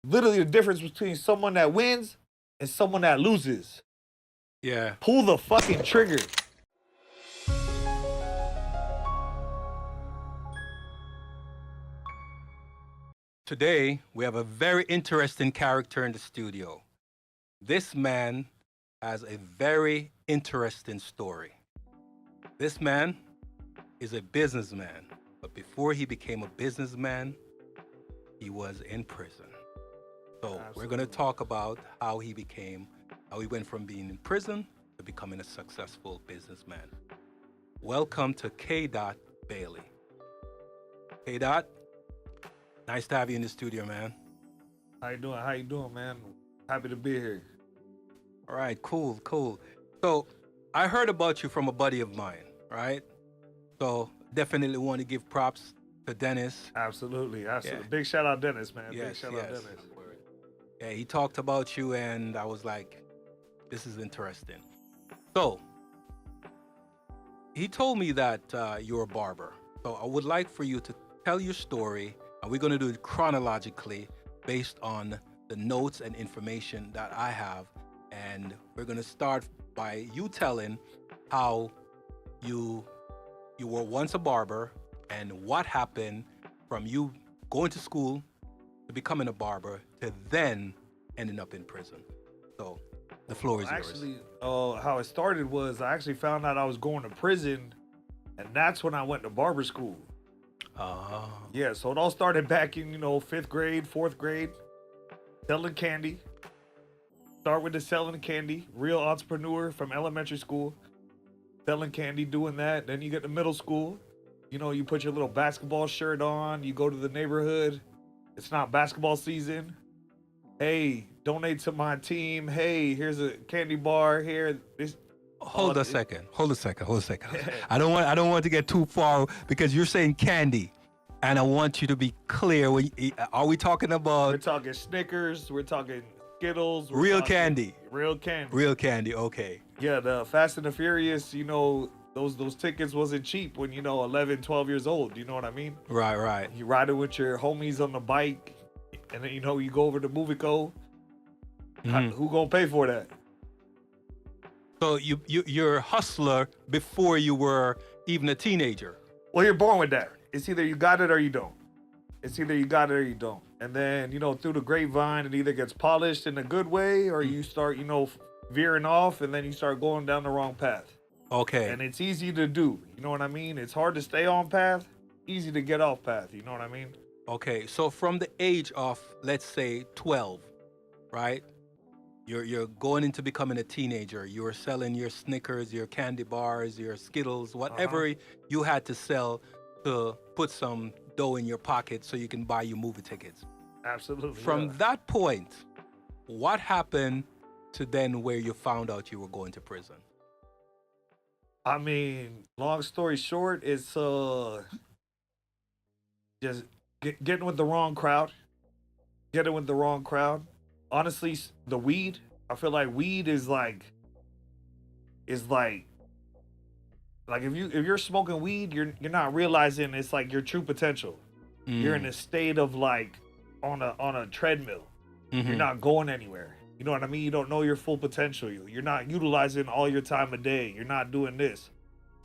literally the difference between someone that wins and someone that loses. Yeah. Pull the fucking trigger. Today, we have a very interesting character in the studio. This man has a very interesting story. This man is a businessman, but before he became a businessman, he was in prison. So we're going to talk about how he went from being in prison to becoming a successful businessman. Welcome to K. Bailey. K. Nice to have you in the studio, man. How you doing, man? Happy to be here. All right, cool. So I heard about you from a buddy of mine, right? So definitely want to give props to Dennis. Absolutely. Yeah. Big shout out Dennis, man. Yes, Big shout out Dennis. Yeah, he talked about you and I was like, this is interesting. So he told me that you're a barber. So I would like for you to tell your story, and we're going to do it chronologically based on the notes and information that I have. And we're going to start by you telling how you were once a barber and what happened from you going to school to becoming a barber to then ending up in prison. So the floor is yours. Actually, how it started was I actually found out I was going to prison, and that's when I went to barber school. Yeah, so it all started back in, 5th grade, 4th grade, selling candy. Start with the selling candy, real entrepreneur from elementary school, selling candy, doing that. Then you get to middle school, you put your little basketball shirt on, you go to the neighborhood. It's not basketball season. Hey, donate to my team. Hey, here's a candy bar here. Hold a second. I don't want to get too far because you're saying candy, and I want you to be clear. Are we talking about? We're talking Snickers. We're talking Skittles. Real candy. Real candy. Real candy. Okay. Yeah, the Fast and the Furious. Those tickets wasn't cheap when 11, 12 years old. You know what I mean? Right. You ride it with your homies on the bike, and then you go over to Movieco. Mm-hmm. Who gonna pay for that? So you're a hustler before you were even a teenager. Well, you're born with that. It's either you got it or you don't. And then, through the grapevine, it either gets polished in a good way or you start, veering off and then you start going down the wrong path. Okay. And it's easy to do. You know what I mean? It's hard to stay on path, easy to get off path. You know what I mean? Okay. So from the age of, let's say, 12, right? You're going into becoming a teenager. You're selling your Snickers, your candy bars, your Skittles, whatever you had to sell to put some dough in your pocket so you can buy your movie tickets. Absolutely. From that point, what happened to then where you found out you were going to prison? I mean, long story short, it's just getting with the wrong crowd. Honestly, the weed, I feel like weed is like if you're smoking weed, you're not realizing it's like your true potential. You're in a state of like on a treadmill. You're not going anywhere. You know what I mean? You don't know your full potential. You're not utilizing all your time a day. You're not doing this.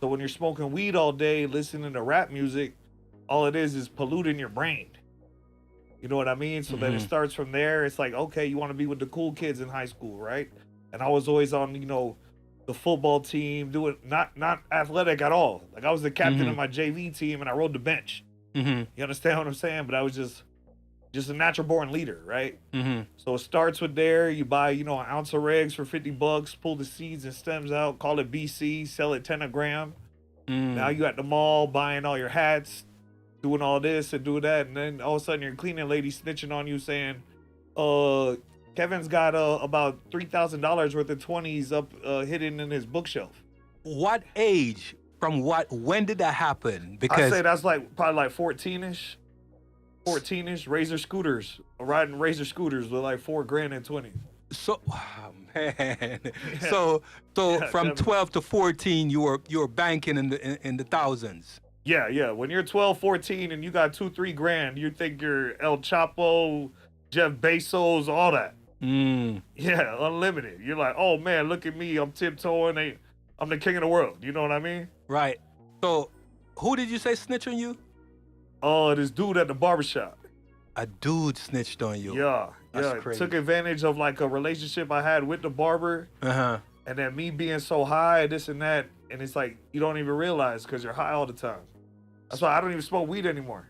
So when you're smoking weed all day, listening to rap music, all it is polluting your brain. You know what I mean? So then it starts from there. It's like, okay, you want to be with the cool kids in high school, right? And I was always on, the football team, doing not athletic at all. Like I was the captain of my JV team and I rode the bench. You understand what I'm saying? But I was just a natural born leader, right? So it starts with there. You buy, an ounce of regs for $50, pull the seeds and stems out, call it BC, sell it 10 a gram. Now you at the mall buying all your hats, doing all this and doing that, and then all of a sudden your cleaning lady snitching on you saying, Kevin's got about $3,000 worth of 20s up hidden in his bookshelf. What age? When did that happen? Because I say that's probably like 14-ish, Razor scooters, riding Razor scooters with like $4,000 in 20. So, man. So from 12 to 14, you were banking in the thousands. Yeah. When you're 12, 14 and you got $2-3 grand, you think you're El Chapo, Jeff Bezos, all that. Mm. Yeah, unlimited. You're like, oh man, look at me. I'm tiptoeing. I'm the king of the world. You know what I mean? Right. So, who did you say snitched on you? Oh, this dude at the barbershop. A dude snitched on you. Yeah, That's yeah. crazy. Took advantage of like a relationship I had with the barber. Uh-huh. And then me being so high, this and that. And it's like, you don't even realize because you're high all the time. That's why I don't even smoke weed anymore.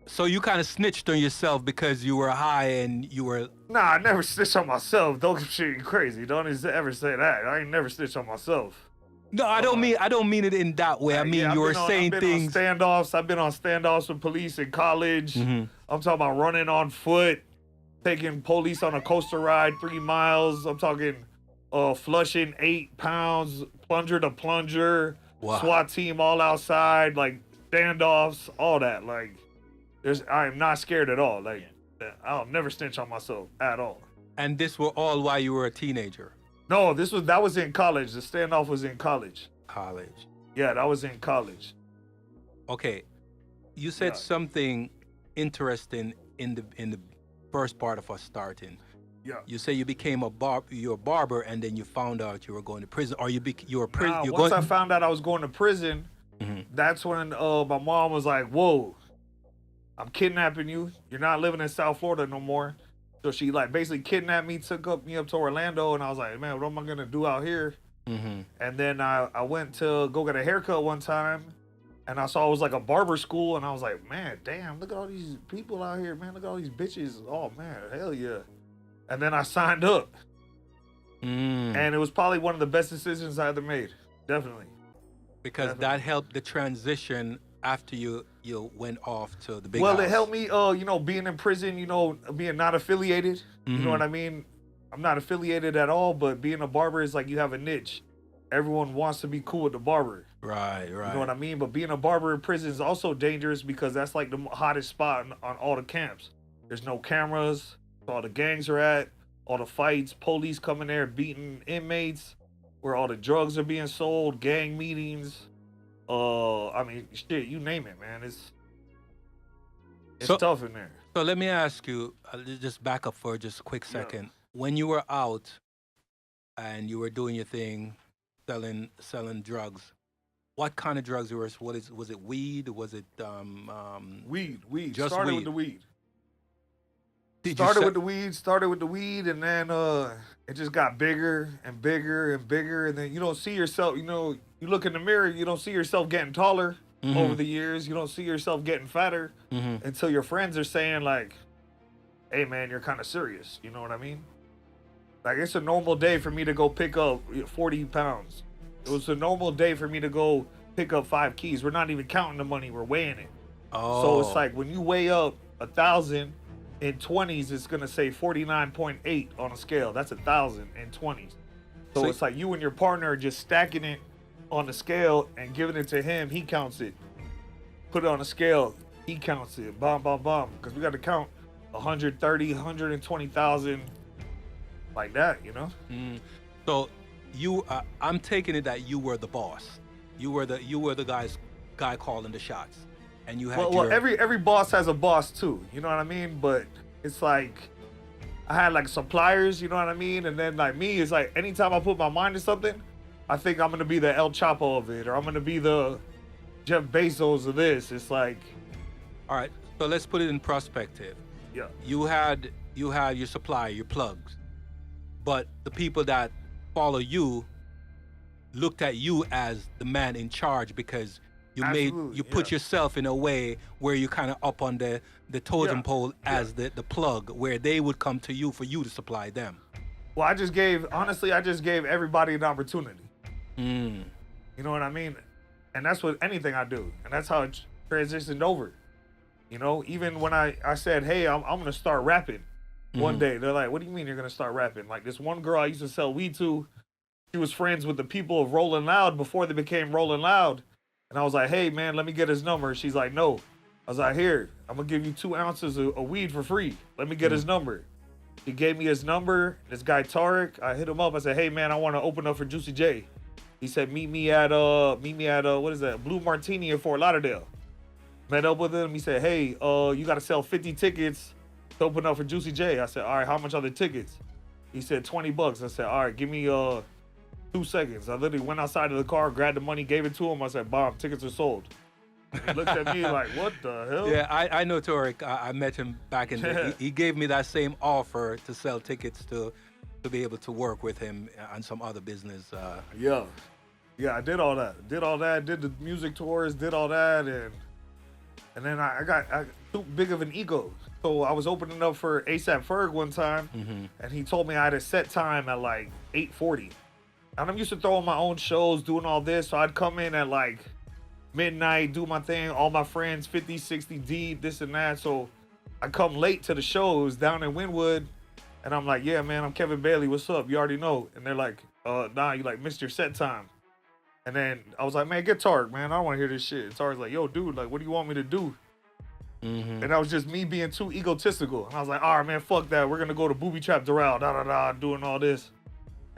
So you kind of snitched on yourself because you were high and you were... Nah, I never snitch on myself. Don't shit you crazy. Don't ever say that. I ain't never snitch on myself. No, I don't mean it in that way. I mean, yeah, you were saying things. I've been on standoffs with police in college. Mm-hmm. I'm talking about running on foot, taking police on a coaster ride 3 miles. I'm talking flushing 8 pounds, plunger to plunger, Wow. SWAT team all outside, like standoffs, all that. Like, I am not scared at all. Like, I'll never snitch on myself at all. And this were all while you were a teenager. No, that was in college. The standoff was in college. College. Yeah, that was in college. Okay, you said something interesting in the first part of us starting. Yeah. You say you became you're a barber, and then you found out you were going to prison, or you were prison. Once I found out I was going to prison, that's when my mom was like, "Whoa, I'm kidnapping you. You're not living in South Florida no more." So she like basically kidnapped me, took me up to Orlando, and I was like, "Man, what am I gonna do out here?" Mm-hmm. And then I went to go get a haircut one time, and I saw it was like a barber school, and I was like, "Man, damn, look at all these people out here, man. Look at all these bitches. Oh man, hell yeah." And then I signed up. And it was probably one of the best decisions I ever made. Definitely. Because that helped the transition after you went off to the big house. Well, it helped me, being in prison, being not affiliated. You know what I mean? I'm not affiliated at all, but being a barber is like you have a niche. Everyone wants to be cool with the barber. Right. You know what I mean? But being a barber in prison is also dangerous because that's like the hottest spot on all the camps. There's no cameras. All the gangs are at, all the fights, police coming there beating inmates, where all the drugs are being sold, gang meetings. I mean, shit, you name it, man. It's tough in there. So let me ask you, just back up for just a quick second. Yeah. When you were out and you were doing your thing, selling drugs, what kind of drugs was it weed? Was it weed? Just started weed. With the weed. Started with the weed, and then it just got bigger and bigger and bigger, and then you don't see yourself. You look in the mirror, you don't see yourself getting taller over the years. You don't see yourself getting fatter until your friends are saying like, "Hey man, you're kind of serious." You know what I mean? Like it's a normal day for me to go pick up 40 pounds. It was a normal day for me to go pick up 5 keys. We're not even counting the money; we're weighing it. Oh. So it's like when you weigh up 1,000. In 20s, it's going to say 49.8 on a scale. That's 1,000 in 20s. So it's like you and your partner are just stacking it on the scale and giving it to him. He counts it. Put it on a scale. He counts it. Bomb. Because we got to count 130, 120,000 like that, So I'm taking it that you were the boss. You were the guy calling the shots. And you had every boss has a boss too, you know what I mean? But it's like I had like suppliers, you know what I mean? And then like me, it's like anytime I put my mind to something, I think I'm gonna be the El Chapo of it, or I'm gonna be the Jeff Bezos of this. It's like, all right. So let's put it in perspective. Yeah. You had your supplier, your plugs, but the people that follow you looked at you as the man in charge because you put yourself in a way where you're kind of up on the totem pole as the plug, where they would come to you for you to supply them. Well, I just gave everybody an opportunity. Mm. You know what I mean? And that's with anything I do. And that's how it transitioned over. Even when I said, hey, I'm going to start rapping one day, they're like, what do you mean you're going to start rapping? Like this one girl I used to sell weed to, she was friends with the people of Rolling Loud before they became Rolling Loud. And I was like, hey, man, let me get his number. She's like, no. I was like, here, I'm going to give you 2 ounces of weed for free. Let me get his number. He gave me his number. This guy, Tarek, I hit him up. I said, hey, man, I want to open up for Juicy J. He said, meet me at what is that? Blue Martini in Fort Lauderdale. Met up with him. He said, hey, you got to sell 50 tickets to open up for Juicy J. I said, all right, how much are the tickets? He said $20. I said, all right, give me 2 seconds. I literally went outside of the car, grabbed the money, gave it to him. I said, Bob, tickets are sold. And he looked at me like, what the hell? Yeah, I know Tariq. I met him back in the, he gave me that same offer to sell tickets to be able to work with him on some other business. Yeah, I did all that. Did the music tours, did all that, and then I got too big of an ego. So I was opening up for A$AP Ferg one time, and he told me I had a set time at like 8:40. And I'm used to throwing my own shows, doing all this, so I'd come in at like midnight, do my thing, all my friends, 50, 60 deep, this and that. So I come late to the shows down in Wynwood, and I'm like, yeah, man, I'm Kevin Bailey, what's up? You already know. And they're like, nah, you like missed your set time. And then I was like, man, get Tark, man, I don't want to hear this shit. And Tark's like, yo, dude, like, what do you want me to do? And that was just me being too egotistical. And I was like, all right, man, fuck that. We're going to go to Booby Trap Doral, doing all this.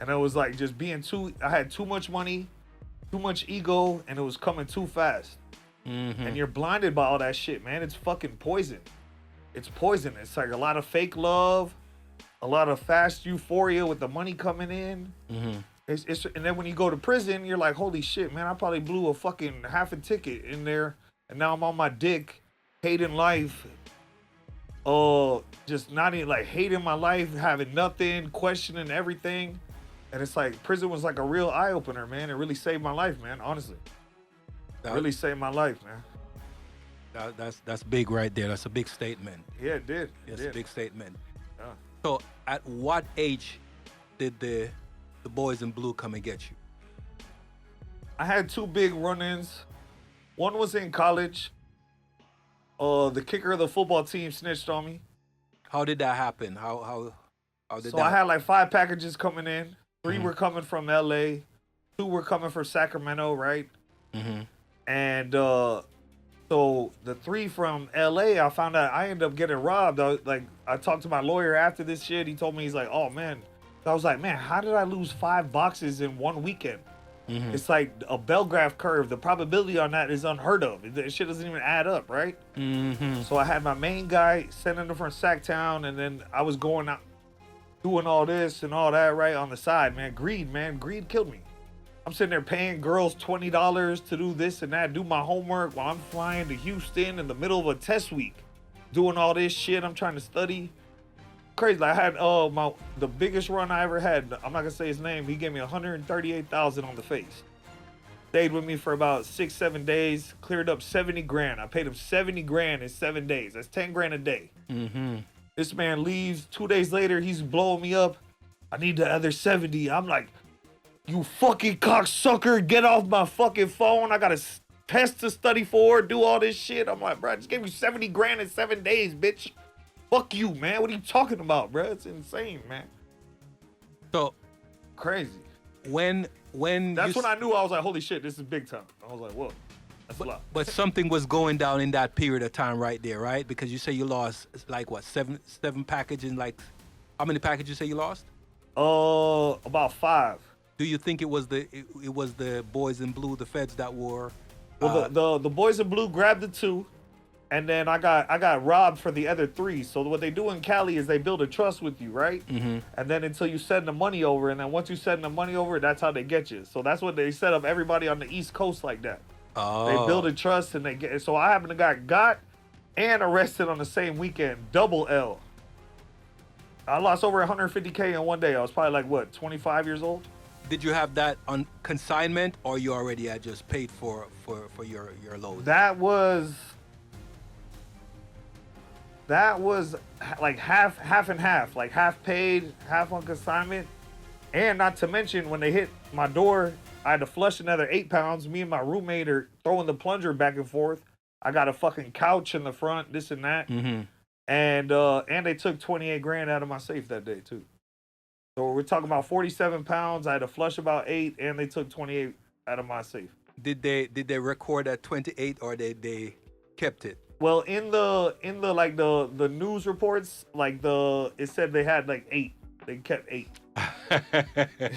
And it was like just being I had too much money, too much ego, and it was coming too fast. And you're blinded by all that shit, man. It's fucking poison. It's poison. It's like a lot of fake love, a lot of fast euphoria with the money coming in. And then when you go to prison, you're like, holy shit, man, I probably blew a fucking half a ticket in there. And now I'm on my dick, hating life. Just not even like hating my life, having nothing, questioning everything. And it's like prison was like a real eye opener, man. It really saved my life, man. Honestly, really saved my life, man. That's big right there. That's a big statement. Yeah, it did. It's a big statement. Yeah. So, at what age did the boys in blue come and get you? I had 2 big run-ins. One was in college. The kicker of the football team snitched on me. How did that happen? How did that? So I had like 5 packages coming in. 3 were coming from LA. 2 were coming from Sacramento, right? And so the 3 from LA, I found out I ended up getting robbed. I talked to my lawyer after this shit. He told me, he's like, oh man. I was like, man, how did I lose 5 boxes in one weekend? It's like a bell graph curve. The probability on that is unheard of. That shit doesn't even add up, right? So I had my main guy sending them from Sacktown, and then I was going out doing all this and all that, right, on the side, man. Greed killed me. I'm sitting there paying girls $20 to do this and that, do my homework while I'm flying to Houston in the middle of a test week, doing all this shit. I'm trying to study. Crazy. I had the biggest run I ever had. I'm not gonna say his name. He gave me $138,000 on the face. Stayed with me for about 6-7 days. Cleared up 70 grand. I paid him 70 grand in 7 days. That's 10 grand a day. This man leaves. 2 days later, he's blowing me up. I need the other 70. I'm like, you fucking cocksucker, get off my fucking phone. I got a test to study for, do all this shit. I'm like, bro, I just gave you 70 grand in 7 days, bitch. Fuck you, man. What are you talking about, bro? It's insane, man. So crazy. When that's when I knew. I was like, holy shit, this is big time. I was like, whoa, that's a lot. But something was going down in that period of time right there, right? Because you say you lost like what, seven packages, like how many packages you say you lost? About 5. Do you think it was the boys in blue, the feds that were? Well, the boys in blue grabbed the 2, and then I got robbed for the other 3. So what they do in Cali is they build a trust with you, right? And then until you send the money over, and then once you send the money over, that's how they get you. So that's what they set up everybody on the East Coast like that. They build a trust and they get. So I happen to got and arrested on the same weekend, double L. I lost over 150K in one day. I was probably like, what, 25 years old? Did you have that on consignment, or you already had just paid for your load? That was like half and half, like half paid, half on consignment. And not to mention, when they hit my door, I had to flush another 8 pounds. Me and my roommate are throwing the plunger back and forth. I got a fucking couch in the front, this and that. And they took 28 grand out of my safe that day too. So we're talking about 47 pounds. I had to flush about 8, and they took 28 out of my safe. Did they record at 28, or they kept it? Well, in the like the news reports, like it said they had like 8. They kept 8.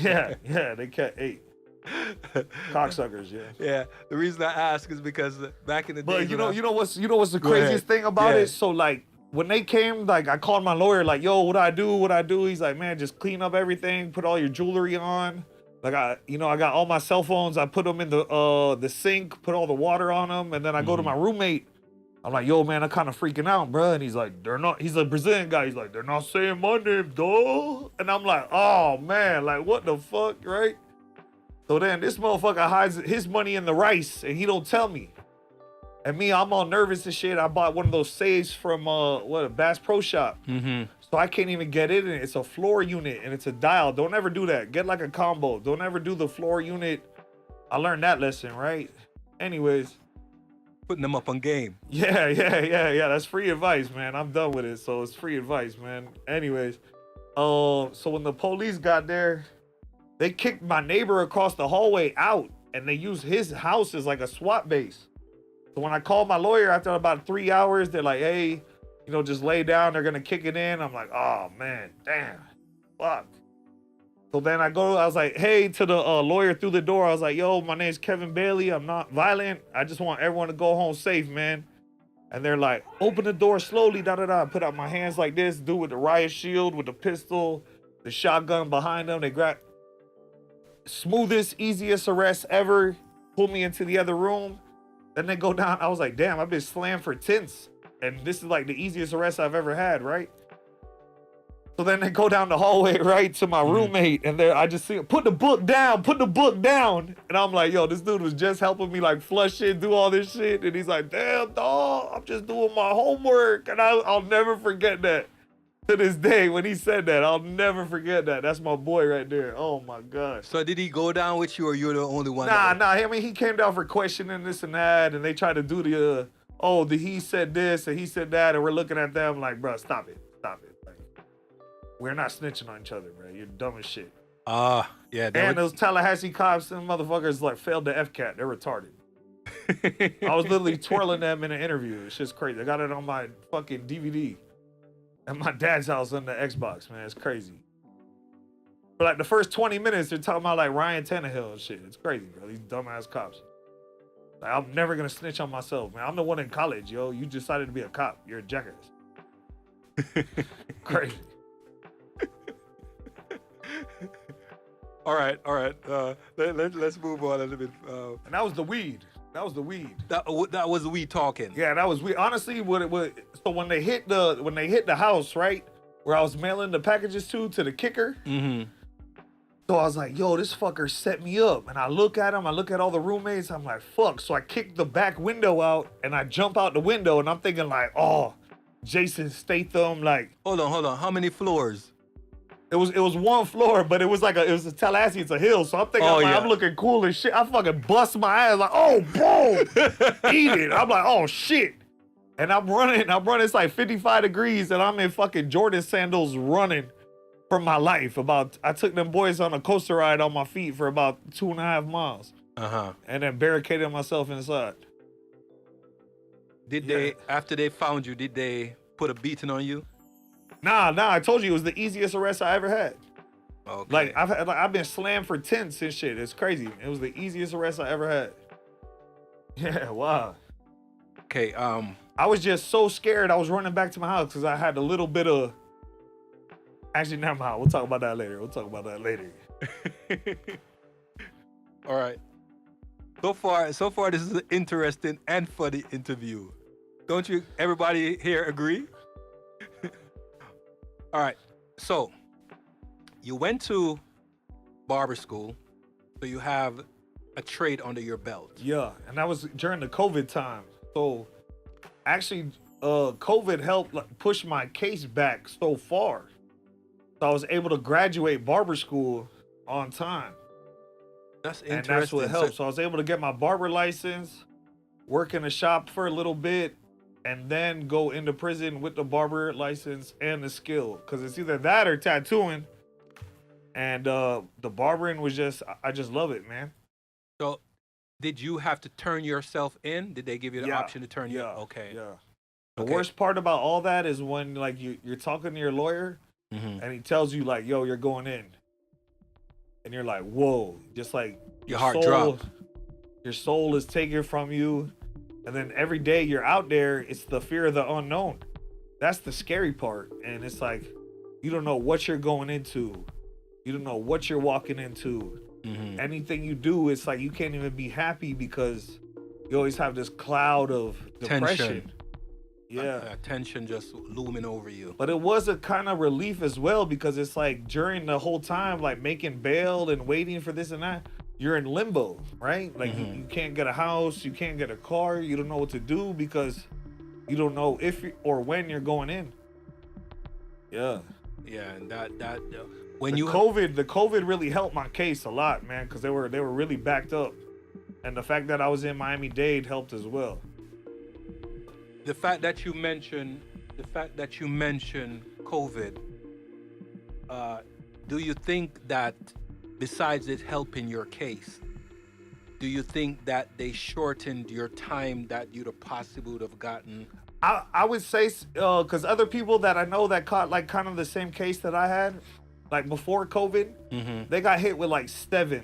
yeah, they kept 8. Cocksuckers, yeah. Yeah. The reason I ask is because back in the day. But you know what's the craziest thing about it? So like when they came, like I called my lawyer, like, yo, what I do? He's like, man, just clean up everything, put all your jewelry on. Like I got all my cell phones. I put them in the sink, put all the water on them, and then I go to my roommate. I'm like, yo, man, I'm kind of freaking out, bro. And he's like, they're not. He's a Brazilian guy. He's like, they're not saying my name, dog. And I'm like, oh man, like what the fuck, right? So then this motherfucker hides his money in the rice, and he don't tell me. And me, I'm all nervous and shit. I bought one of those safes from a Bass Pro Shop. So I can't even get in it. It's a floor unit and it's a dial. Don't ever do that. Get like a combo. Don't ever do the floor unit. I learned that lesson, right? Anyways. Putting them up on game. Yeah. That's free advice, man. I'm done with it. So it's free advice, man. Anyways. So when the police got there, they kicked my neighbor across the hallway out and they used his house as like a SWAT base. So when I called my lawyer after about 3 hours, they're like, hey, just lay down. They're going to kick it in. I'm like, oh, man, damn, fuck. So then I was like, hey, to the lawyer through the door. I was like, yo, my name's Kevin Bailey. I'm not violent. I just want everyone to go home safe, man. And they're like, open the door slowly, da-da-da. I put out my hands like this, dude with the riot shield, with the pistol, the shotgun behind them. They grab smoothest, easiest arrest ever. Pull me into the other room. Then they go down. I was like, damn, I've been slammed for tenths. And this is like the easiest arrest I've ever had, right? So then they go down the hallway, right, to my roommate. And I just see him, put the book down. And I'm like, yo, this dude was just helping me like flush it, do all this shit. And he's like, damn, dog, I'm just doing my homework. And I'll never forget that. To this day, when he said that, I'll never forget that. That's my boy right there. Oh my gosh. So did he go down with you, or you're the only one? Nah. I mean, he came down for questioning this and that, and they tried to do he said this and he said that, and we're looking at them like, bro, stop it. Like, we're not snitching on each other, bro. You're dumb as shit. Yeah. And those Tallahassee cops and motherfuckers like failed the FCAT. They're retarded. I was literally twirling them in an interview. It's just crazy. I got it on my fucking DVD. At my dad's house on the Xbox, man. It's crazy. For like the first 20 minutes, they're talking about like Ryan Tannehill and shit. It's crazy, bro. These dumbass cops. Like, I'm never gonna snitch on myself, man. I'm the one in college, yo. You decided to be a cop. You're a jackass. Crazy. All right. Let's move on a little bit. And that was the weed. That was the weed talking. Yeah, that was weed. Honestly, what it was. So when they hit the house, right, where I was mailing the packages to the kicker. So I was like, yo, this fucker set me up. And I look at him. I look at all the roommates. I'm like, fuck. So I kick the back window out and I jump out the window and I'm thinking like, oh, Jason Statham. Like, hold on. How many floors? It was one floor, but it was a Tallahassee. It's a hill. So I'm thinking, I'm looking cool as shit. I fucking bust my ass like, oh, boom, eat it. I'm like, oh shit. And I'm running. It's like 55 degrees and I'm in fucking Jordan sandals running for my life. I took them boys on a coaster ride on my feet for about 2.5 miles. And then barricaded myself inside. They, after they found you, did they put a beating on you? Nah, I told you it was the easiest arrest I ever had. Okay. Like I've been slammed for tenths and shit. It's crazy. It was the easiest arrest I ever had. Yeah, wow. Okay, I was just so scared. I was running back to my house because I had a little bit of. Actually, never mind. We'll talk about that later. All right. So far, this is an interesting and funny interview. Don't you, everybody here, agree? All right. So, you went to barber school, so you have a trade under your belt. Yeah, and that was during the COVID time. So, actually, COVID helped push my case back so far. So I was able to graduate barber school on time. That's interesting. And that's what helped. So I was able to get my barber license, work in a shop for a little bit, and then go into prison with the barber license and the skill. Because it's either that or tattooing. And the barbering was I just love it, man. So did you have to turn yourself in? Did they give you the option to turn you in? Okay. Yeah. The worst part about all that is when like you're talking to your lawyer and he tells you like, yo, you're going in. And you're like, whoa, just like your heart dropped. Your soul is taken from you. And then every day you're out there, it's the fear of the unknown. That's the scary part. And it's like, you don't know what you're going into. You don't know what you're walking into. Anything you do, it's like you can't even be happy because you always have this cloud of depression. Tension. Yeah. Tension just looming over you. But it was a kind of relief as well because it's like during the whole time, like making bail and waiting for this and that, you're in limbo, right? Like you can't get a house, you can't get a car, you don't know what to do because you don't know if or when you're going in. Yeah. Yeah, and that The COVID really helped my case a lot, man, because they were really backed up, and the fact that I was in Miami-Dade helped as well. The fact that you mentioned COVID, do you think that besides it helping your case, do you think that they shortened your time that you'd have possibly would have gotten? I would say, because other people that I know that caught like kind of the same case that I had, like before COVID, they got hit with like 7.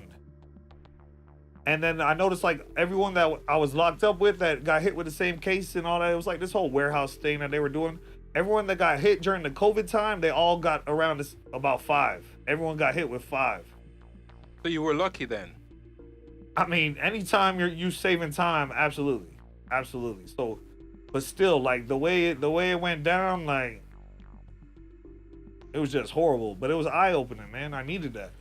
And then I noticed like everyone that I was locked up with that got hit with the same case and all that, it was like this whole warehouse thing that they were doing. Everyone that got hit during the COVID time, they all got around this about 5. Everyone got hit with 5. So you were lucky then. I mean, anytime you saving time, absolutely. Absolutely. So, but still, like the way it went down, like it was just horrible. But it was eye-opening, man. I needed that.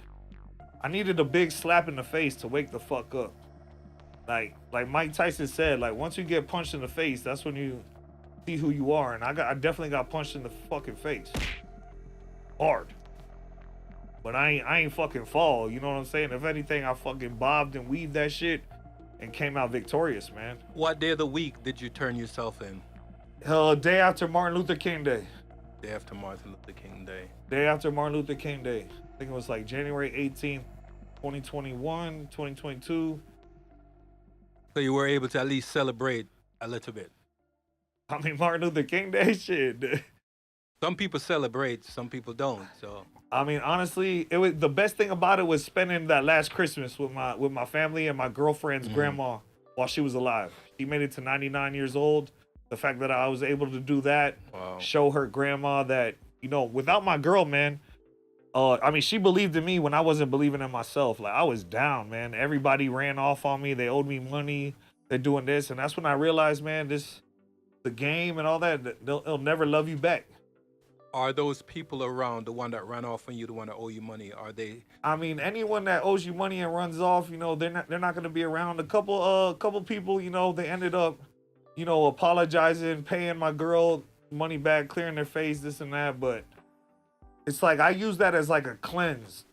I needed a big slap in the face to wake the fuck up. Like Mike Tyson said, like once you get punched in the face, that's when you see who you are. And I definitely got punched in the fucking face. Hard. But I ain't fucking fall, you know what I'm saying? If anything, I fucking bobbed and weaved that shit and came out victorious, man. What day of the week did you turn yourself in? Day after Martin Luther King Day. Day after Martin Luther King Day. Day after Martin Luther King Day. I think it was like January 18th, 2021, 2022. So you were able to at least celebrate a little bit. I mean, Martin Luther King Day, shit. Some people celebrate, some people don't. So I mean, honestly, it was the best thing about it was spending that last Christmas with my family and my girlfriend's grandma while she was alive. She made it to 99 years old. The fact that I was able to do that, show her grandma that, you know, without my girl, man, I mean, she believed in me when I wasn't believing in myself. Like, I was down, man. Everybody ran off on me. They owed me money. They're doing this. And that's when I realized, man, the game and all that, they'll never love you back. Are those people around, the one that ran off on you, the one that owe you money, are they? I mean, anyone that owes you money and runs off, you know, they're not going to be around. A couple people, you know, they ended up, you know, apologizing, paying my girl money back, clearing their face, this and that. But it's like I use that as like a cleanse,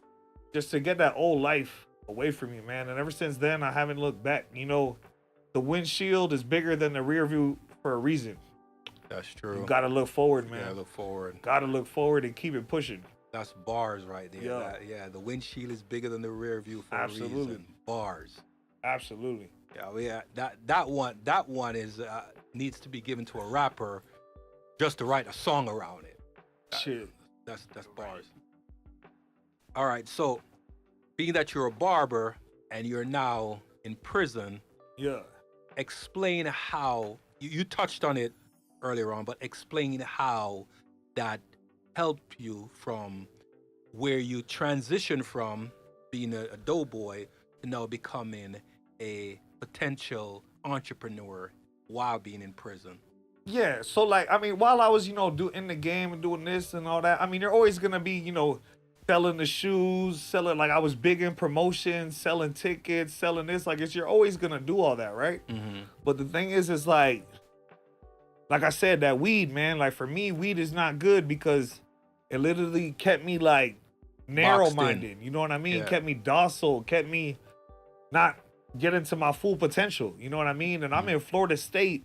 just to get that old life away from you, man. And ever since then, I haven't looked back. You know, the windshield is bigger than the rear view for a reason. That's true. You gotta look forward, man. Yeah, look forward. Gotta look forward and keep it pushing. That's bars right there. Yeah. Yeah, the windshield is bigger than the rear view for a reason. Bars. Absolutely. Yeah, that one is needs to be given to a rapper just to write a song around it. Shit. That's bars. All right, so being that you're a barber and you're now in prison, yeah, explain how you touched on it earlier on, but explain how that helped you from where you transitioned from being a doughboy to now becoming a potential entrepreneur while being in prison. Yeah, so like, I mean, while I was, you know, in the game and doing this and all that, I mean, you're always gonna be, you know, selling the shoes, selling, like I was big in promotions, selling tickets, selling this, like you're always gonna do all that, right? But the thing is like I said, that weed, man, like for me, weed is not good because it literally kept me like narrow-minded, you know what I mean? Yeah. Kept me docile, kept me not getting to my full potential, you know what I mean? And I'm in Florida State,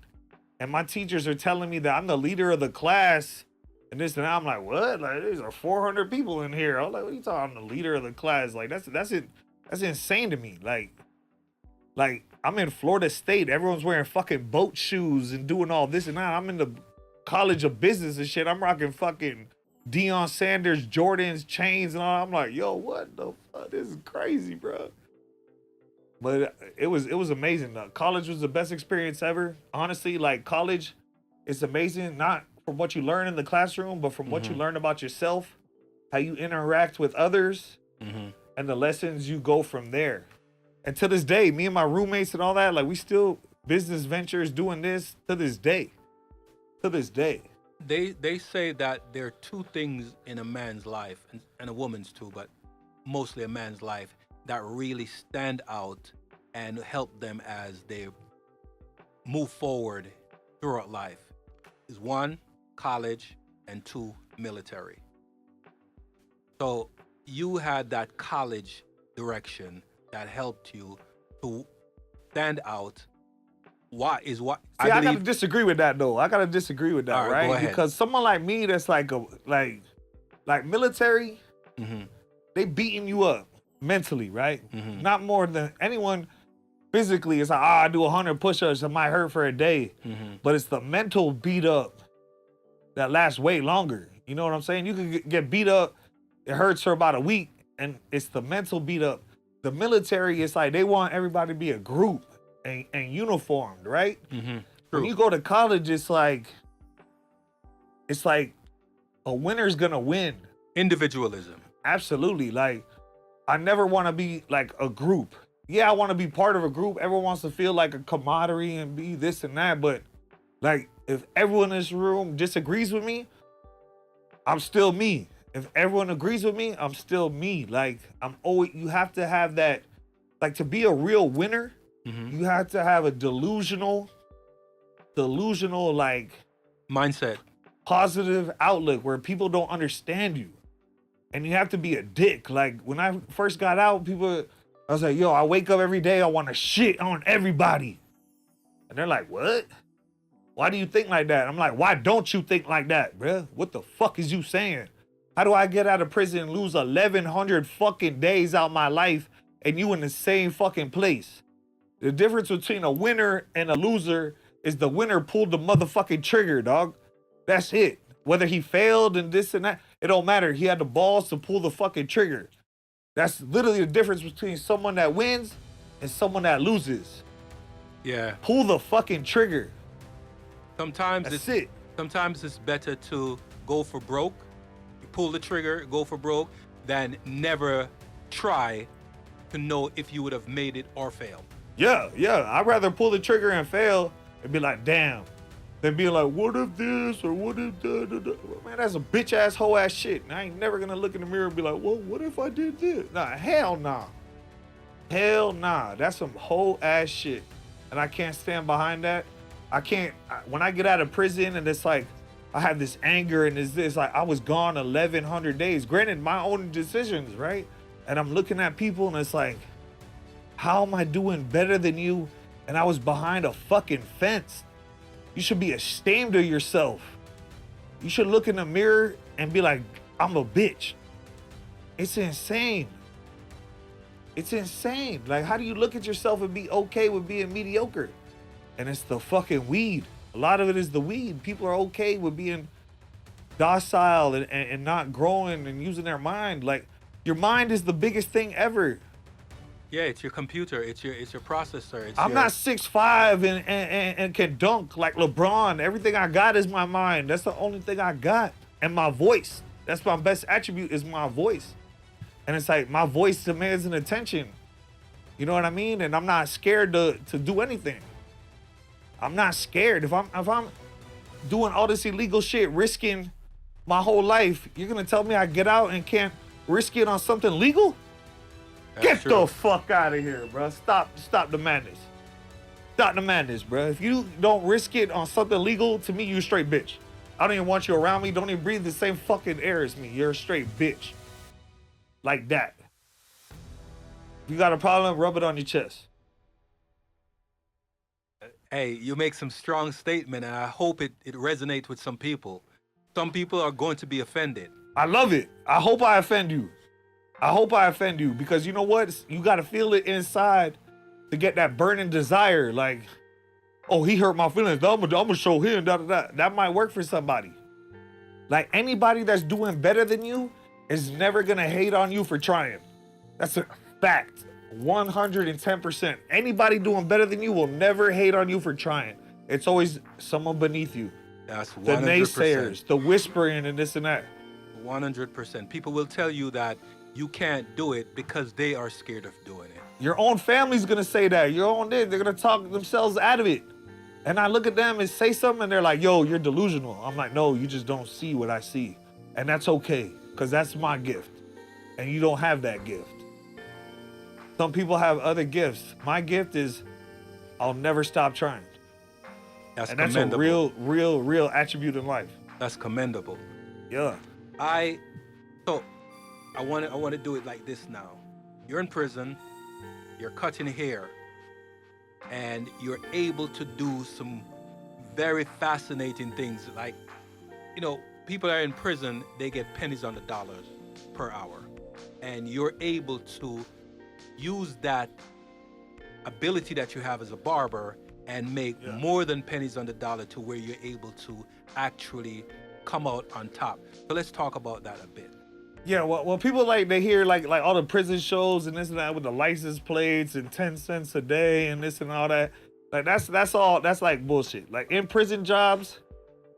and my teachers are telling me that I'm the leader of the class, and this and that. I'm like, what? Like, there's 400 people in here. I'm like, what are you talking? I'm the leader of the class. Like, that's insane to me. Like I'm in Florida State. Everyone's wearing fucking boat shoes and doing all this and that. I'm in the College of Business and shit. I'm rocking fucking Deion Sanders, Jordans, chains and all. I'm like, yo, what the fuck? This is crazy, bro. But it was amazing. College was the best experience ever. Honestly, like college, it's amazing. Not from what you learn in the classroom, but from what you learn about yourself, how you interact with others, and the lessons you go from there. And to this day, me and my roommates and all that, like we still business ventures doing this to this day. To this day. They say that there are two things in a man's life, and a woman's too, but mostly a man's life, that really stand out and help them as they move forward throughout life. Is one, college, and two, military. So you had that college direction that helped you to stand out. What is what? See, I gotta disagree with that though. I gotta disagree with that, All right? Go right? ahead. Because someone like me that's like military, they beating you up mentally, right? Not more than anyone physically. It's like, I do 100 push-ups, it might hurt for a day. But it's the mental beat up that lasts way longer. You know what I'm saying? You can get beat up, it hurts for about a week, and it's the mental beat up. The military, it's like they want everybody to be a group and uniformed, right? When you go to college, it's like a winner's gonna win. Individualism. Absolutely. Like, I never want to be like a group. Yeah, I want to be part of a group. Everyone wants to feel like a camaraderie and be this and that. But like, if everyone in this room disagrees with me, I'm still me. If everyone agrees with me, I'm still me. Like, you have to have that, like, to be a real winner, you have to have a delusional, like, mindset, positive outlook where people don't understand you. And you have to be a dick. Like, when I first got out, I was like, yo, I wake up every day, I want to shit on everybody. And they're like, what? Why do you think like that? I'm like, why don't you think like that, bruh? What the fuck is you saying? How do I get out of prison and lose 1,100 fucking days out my life and you in the same fucking place? The difference between a winner and a loser is the winner pulled the motherfucking trigger, dog. That's it. Whether he failed and this and that, it don't matter. He had the balls to pull the fucking trigger. That's literally the difference between someone that wins and someone that loses. Yeah. Pull the fucking trigger. Sometimes That's it. Sometimes it's better to go for broke, pull the trigger, go for broke, than never try to know if you would have made it or failed. Yeah. I'd rather pull the trigger and fail and be like, damn. Than be like, what if this or what if that? Man, that's a bitch ass hoe ass shit. And I ain't never gonna look in the mirror and be like, well, what if I did this? Nah, hell nah. Hell nah. That's some hoe ass shit. And I can't stand behind that. When I get out of prison and it's like, I have this anger and it's like, I was gone 1,100 days. Granted, my own decisions, right? And I'm looking at people and it's like, how am I doing better than you? And I was behind a fucking fence. You should be ashamed of yourself. You should look in the mirror and be like, I'm a bitch. It's insane. It's insane. Like, how do you look at yourself and be okay with being mediocre? And it's the fucking weed. A lot of it is the weed. People are okay with being docile and not growing and using their mind. Like, your mind is the biggest thing ever. Yeah, it's your computer. It's your processor. I'm not 6'5" and can dunk like LeBron. Everything I got is my mind. That's the only thing I got. And my voice. That's my best attribute is my voice. And it's like my voice demands an attention. You know what I mean? And I'm not scared to do anything. I'm not scared. If I'm doing all this illegal shit, risking my whole life, you're gonna tell me I get out and can't risk it on something legal? Get the fuck out of here, bro. Stop the madness. Stop the madness, bro. If you don't risk it on something legal, to me, you a straight bitch. I don't even want you around me. Don't even breathe the same fucking air as me. You're a straight bitch. Like that. If you got a problem, rub it on your chest. Hey, you make some strong statement, and I hope it resonates with some people. Some people are going to be offended. I love it. I hope I offend you. I hope I offend you because you know what? You got to feel it inside to get that burning desire. Like, oh, he hurt my feelings. I'm gonna show him. That might work for somebody. Like, anybody that's doing better than you is never going to hate on you for trying. That's a fact. 110%. Anybody doing better than you will never hate on you for trying. It's always someone beneath you. That's The 100%. naysayers, the whispering and this and that. 100%. People will tell you that you can't do it because they are scared of doing it. Your own family's gonna say that. Your own they're gonna talk themselves out of it. And I look at them and say something and they're like, yo, you're delusional. I'm like, no, you just don't see what I see. And that's okay, because that's my gift. And you don't have that gift. Some people have other gifts. My gift is I'll never stop trying. That's and that's commendable. a real attribute in life. That's commendable. Yeah. I want to do it like this now. You're in prison, you're cutting hair, and you're able to do some very fascinating things. Like, you know, people are in prison, they get pennies on the dollars per hour. And you're able to use that ability that you have as a barber and make more than pennies on the dollar to where you're able to actually come out on top. So let's talk about that a bit. Yeah, well, people they hear like all the prison shows and this and that with the license plates and 10 cents a day and this and all that. Like that's like bullshit. Like in prison jobs,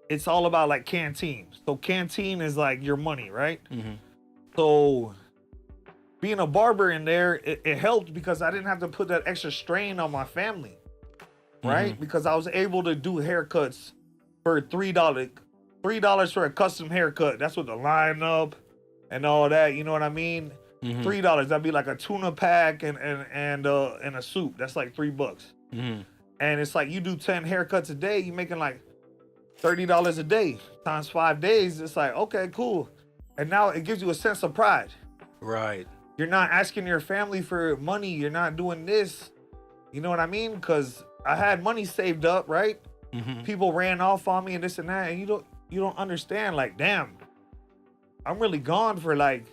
it's all about like canteen. So canteen is like your money, right? Mm-hmm. So being a barber in there, it helped because I didn't have to put that extra strain on my family, right? Mm-hmm. Because I was able to do haircuts for $3 for a custom haircut. That's with the line up and all that. You know what I mean? Mm-hmm. $3. That'd be like a tuna pack and a soup. That's like $3. Mm-hmm. And it's like you do 10 haircuts a day, you're making like $30 a day times 5 days. It's like, okay, cool. And now it gives you a sense of pride. Right. You're not asking your family for money. You're not doing this. You know what I mean? Because I had money saved up, right? Mm-hmm. People ran off on me and this and that, and you don't understand. Like, damn, I'm really gone for like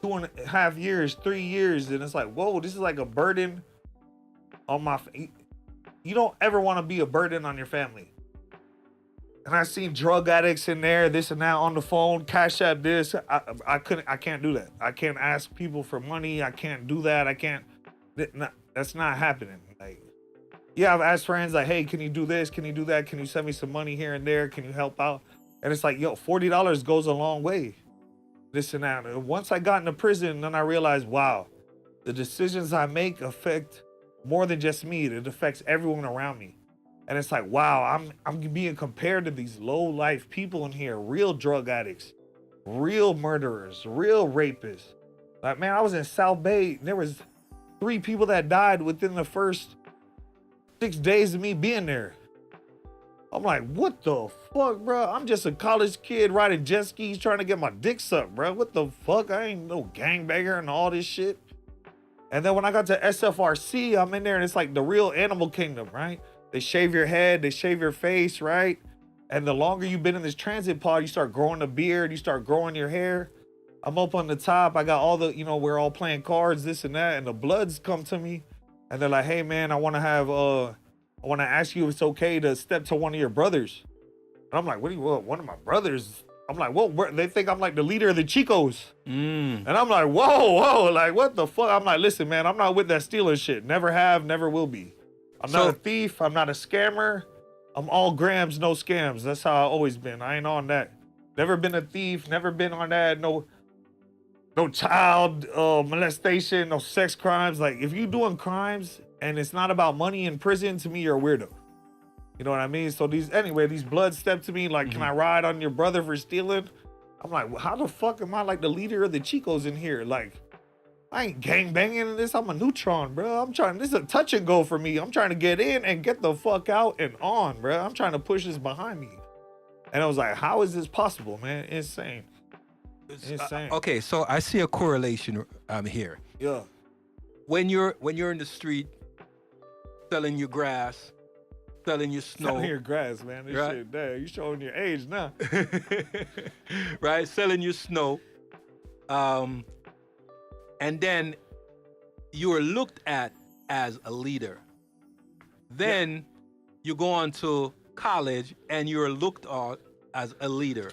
2.5 years, 3 years, and it's like, whoa, this is like a burden on my. You don't ever want to be a burden on your family. And I seen drug addicts in there, this and that on the phone, Cash App this. I can't do that. I can't ask people for money. I can't do that. That's not happening. Like, yeah, I've asked friends like, hey, can you do this? Can you do that? Can you send me some money here and there? Can you help out? And it's like, yo, $40 goes a long way. This and that. And once I got into prison, then I realized, wow, the decisions I make affect more than just me. It affects everyone around me. And it's like, wow, I'm being compared to these low-life people in here, real drug addicts, real murderers, real rapists. Like, man, I was in South Bay, and there was 3 people that died within the first 6 days of me being there. I'm like, what the fuck, bro? I'm just a college kid riding jet skis trying to get my dick sucked, bro. What the fuck? I ain't no gangbanger and all this shit. And then when I got to SFRC, I'm in there, and it's like the real animal kingdom, right? They shave your head, they shave your face, right? And the longer you've been in this transit pod, you start growing a beard, you start growing your hair. I'm up on the top. I got all the, we're all playing cards, this and that. And the Bloods come to me and they're like, hey man, I want to ask you if it's okay to step to one of your brothers. And I'm like, what do you want? One of my brothers? I'm like, whoa, they think I'm like the leader of the Chicos. And I'm like, whoa, like what the fuck? I'm like, listen, man, I'm not with that stealing shit. Never have, never will be. I'm not a thief. I'm not a scammer. I'm all grams, no scams. That's how I've always been. I ain't on that. Never been a thief. Never been on that. No child molestation, no sex crimes. Like, if you doing crimes and it's not about money in prison, to me, you're a weirdo. You know what I mean? So these Bloods step to me like, can I ride on your brother for stealing? I'm like, well, how the fuck am I like the leader of the Chicos in here? Like, I ain't gangbanging in this. I'm a neutron, bro. This is a touch and go for me. I'm trying to get in and get the fuck out and on, bro. I'm trying to push this behind me. And I was like, how is this possible, man? Insane. Insane. Okay, so I see a correlation here. Yeah. When you're in the street selling your grass, selling your snow. Selling your grass, man. This right? shit, damn, you showing your age now. Right? Selling your snow. And then you are looked at as a leader. Then you go on to college and you're looked at as a leader.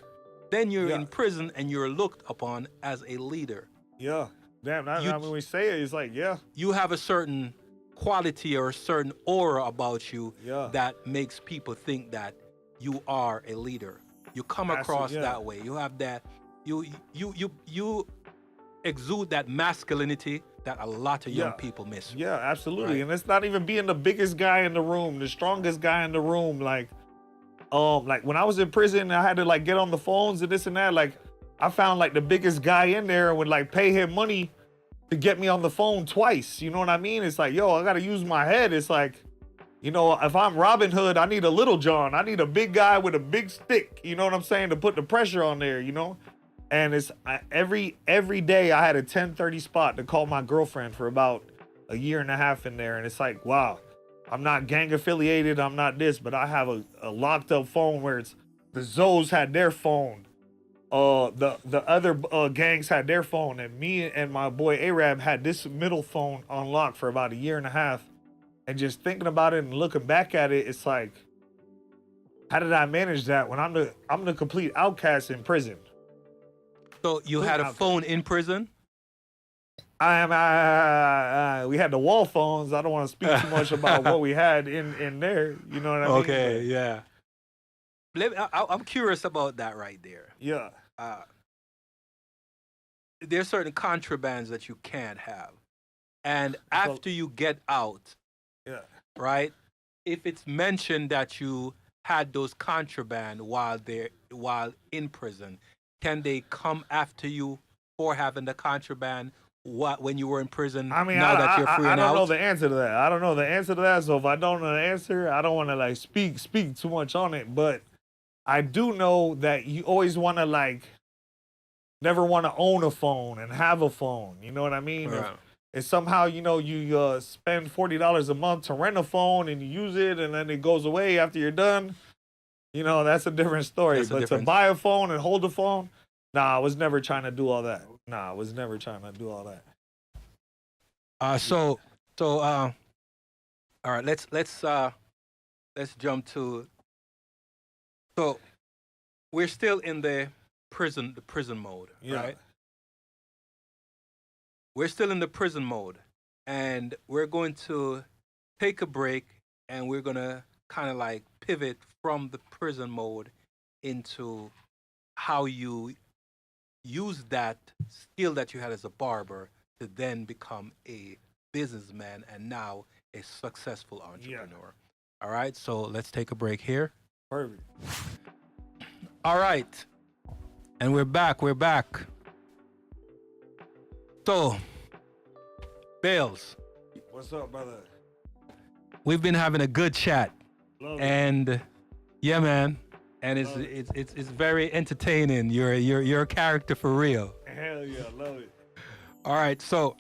Then you're in prison and you're looked upon as a leader. Yeah. Damn, when we say it, it's like, yeah. You have a certain quality or a certain aura about you that makes people think that you are a leader. You come across that way. You have that. You exude that masculinity that a lot of young people miss. Yeah, absolutely. Right? And it's not even being the biggest guy in the room, the strongest guy in the room. Like when I was in prison, I had to like get on the phones and this and that. Like I found like the biggest guy in there and would like pay him money to get me on the phone twice. You know what I mean? It's like, yo, I gotta use my head. It's like, you know, if I'm Robin Hood, I need a Little John. I need a big guy with a big stick. You know what I'm saying? To put the pressure on there, you know? And it's every day I had a 10:30 spot to call my girlfriend for about a year and a half in there. And it's like, wow, I'm not gang affiliated. I'm not this, but I have a locked up phone where it's the Zoes had their phone. The other gangs had their phone, and me and my boy Arab had this middle phone on lock for about a year and a half. And just thinking about it and looking back at it, it's like, how did I manage that when I'm the complete outcast in prison? So you had a phone in prison? We had the wall phones. I don't want to speak too much about what we had in there. You know what I mean? Okay, yeah. I'm curious about that right there. Yeah. There's certain contrabands that you can't have. And after you get out, right, if it's mentioned that you had those contraband while in prison, can they come after you for having the contraband when you were in prison? I mean, now that you're free I and don't out? know the answer to that. I don't know the answer to that. So if I don't know the answer, I don't want to like speak too much on it. But I do know that you always want to like never want to own a phone and have a phone. You know what I mean? Right. If somehow, you know, you spend $40 a month to rent a phone and you use it and then it goes away after you're done, you know, that's a different story. But to buy a phone and hold a phone, nah, I was never trying to do all that. All right, let's jump to. So we're still in the prison mode, right? We're still in the prison mode, and we're going to take a break, and we're gonna kind of like pivot from the prison mode into how you use that skill that you had as a barber to then become a businessman and now a successful entrepreneur. All right, so let's take a break here. Perfect. All right, and we're back. So, Bales. What's up, brother? We've been having a good chat. Love and it. Yeah, man. And it's very entertaining. You're a character for real. Hell yeah, love it. All right, so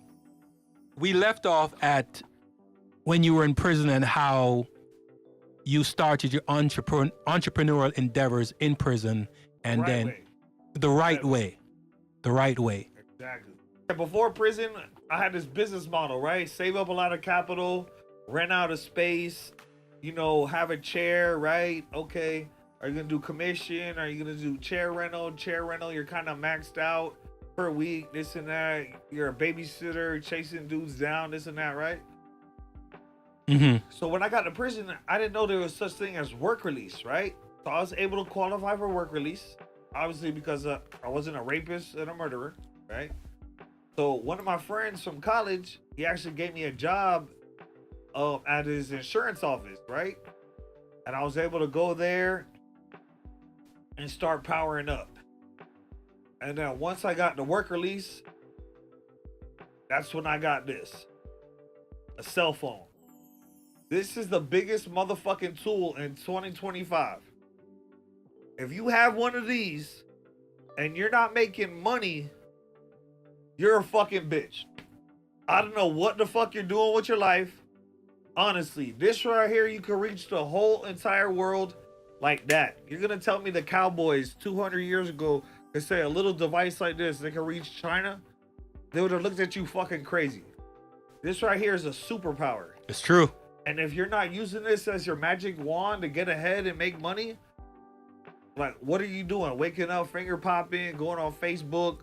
we left off at when you were in prison and how you started your entrepreneurial endeavors in prison, and the right way. Exactly. Before prison, I had this business model, right? Save up a lot of capital, rent out a space, you know, have a chair, right? Okay. Are you going to do commission? Are you going to do chair rental? You're kind of maxed out per week, this and that. You're a babysitter, chasing dudes down, this and that, right? Mm-hmm. So when I got to prison, I didn't know there was such thing as work release, right? So I was able to qualify for work release, obviously because I wasn't a rapist and a murderer, right? So one of my friends from college, he actually gave me a job at his insurance office, right? And I was able to go there and start powering up. And then once I got the work release, that's when I got this. A cell phone. This is the biggest motherfucking tool in 2025. If you have one of these and you're not making money, you're a fucking bitch. I don't know what the fuck you're doing with your life. Honestly, this right here, you can reach the whole entire world like that. You're gonna tell me the cowboys 200 years ago could say a little device like this, they can reach China? They would have looked at you fucking crazy. This right here is a superpower. It's true. And if you're not using this as your magic wand to get ahead and make money, like, what are you doing? Waking up, finger popping, going on Facebook,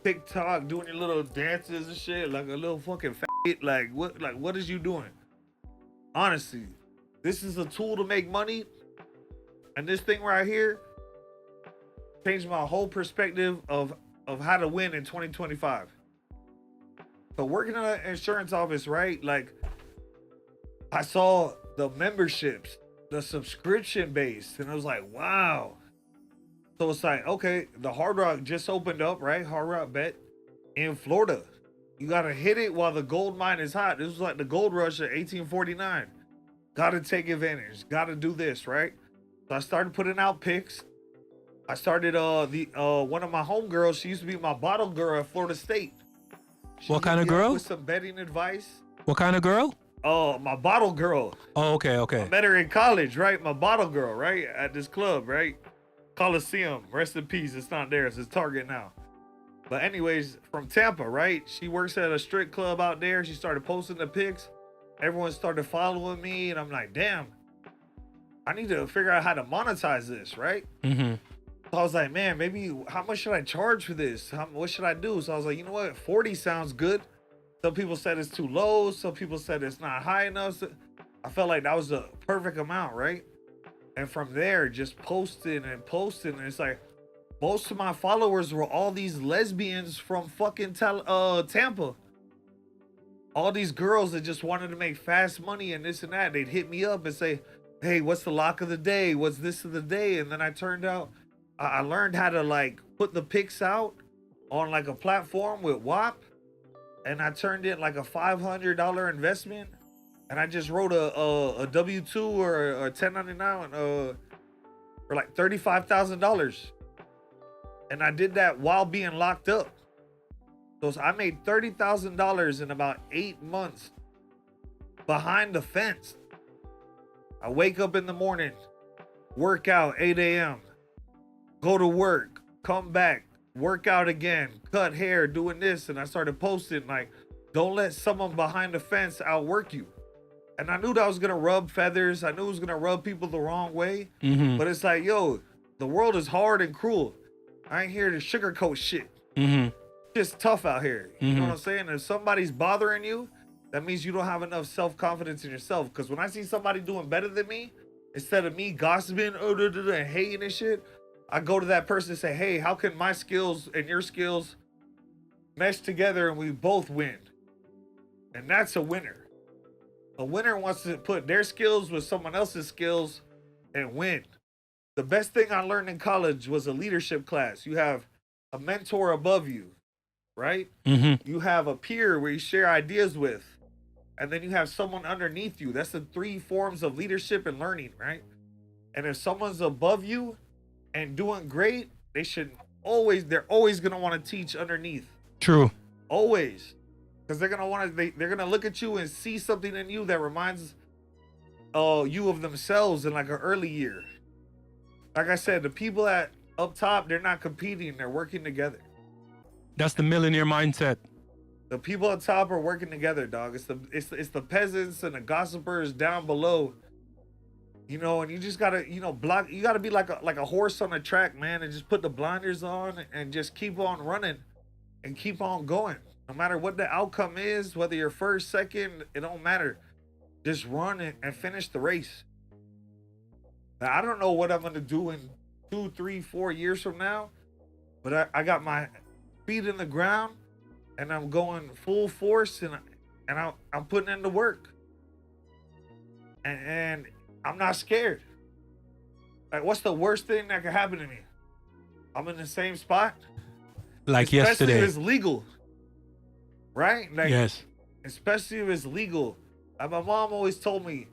TikTok, doing your little dances and shit, like a little fucking fat. Like what is you doing? Honestly, this is a tool to make money. And this thing right here changed my whole perspective of how to win in 2025. So working in an insurance office, right? Like I saw the memberships, the subscription base, and I was like, wow. So it's like, okay, the Hard Rock just opened up, right? Hard Rock Bet in Florida. You gotta hit it while the gold mine is hot. This was like the gold rush of 1849. Gotta take advantage. Gotta do this, right? So I started putting out picks. I started one of my homegirls. She used to be my bottle girl at Florida State. What kind of girl? With some betting advice. What kind of girl? Oh, my bottle girl. Oh, okay. I met her in college, right? My bottle girl, right? At this club, right? Coliseum. Rest in peace. It's not there. It's Target now. But anyways, from Tampa, right? She works at a strip club out there. She started posting the pics. Everyone started following me, and I'm like, damn, I need to figure out how to monetize this, right? Mm-hmm. So I was like, man, maybe how much should I charge for this? What should I do? So I was like, you know what? 40 sounds good. Some people said it's too low. Some people said it's not high enough. So I felt like that was the perfect amount, right? And from there, just posting. And it's like, most of my followers were all these lesbians from fucking Tampa. All these girls that just wanted to make fast money and this and that. They'd hit me up and say, hey, what's the lock of the day? What's this of the day? And then I learned how to like put the pics out on like a platform with WAP. And I turned it like a $500 investment. And I just wrote a W-2 or a 1099 for like $35,000. And I did that while being locked up. So I made $30,000 in about 8 months behind the fence. I wake up in the morning, work out 8 a.m., go to work, come back, work out again, cut hair, doing this. And I started posting like, don't let someone behind the fence outwork you. And I knew that was going to rub feathers. I knew it was going to rub people the wrong way. Mm-hmm. But it's like, yo, the world is hard and cruel. I ain't here to sugarcoat shit. Mm-hmm. It's just tough out here. You Mm-hmm. know what I'm saying? If somebody's bothering you, that means you don't have enough self-confidence in yourself. Because when I see somebody doing better than me, instead of me gossiping and hating and shit, I go to that person and say, hey, how can my skills and your skills mesh together and we both win? And that's a winner. A winner wants to put their skills with someone else's skills and win. The best thing I learned in college was a leadership class. You have a mentor above you, right? Mm-hmm. You have a peer where you share ideas with. And then you have someone underneath you. That's the 3 forms of leadership and learning, right? And if someone's above you and doing great, they're always going to want to teach underneath. True. Always. Because they're going to look at you and see something in you that reminds you of themselves in like an early year. Like I said, the people at up top, they're not competing, they're working together. That's the millionaire mindset. The people at top are working together, dog. It's the peasants and the gossipers down below. You know, and you just gotta, block. You gotta be like a horse on a track, man, and just put the blinders on and just keep on running and keep on going. No matter what the outcome is, whether you're first, second, it don't matter. Just run and finish the race. Now, I don't know what I'm gonna do in 2, 3, 4 years from now, but I got my feet in the ground and I'm going full force and I'm putting in the work. And I'm not scared. Like, what's the worst thing that could happen to me? I'm in the same spot. Like especially yesterday. If it's legal. Right? Like, yes. Especially if it's legal. Like, my mom always told me,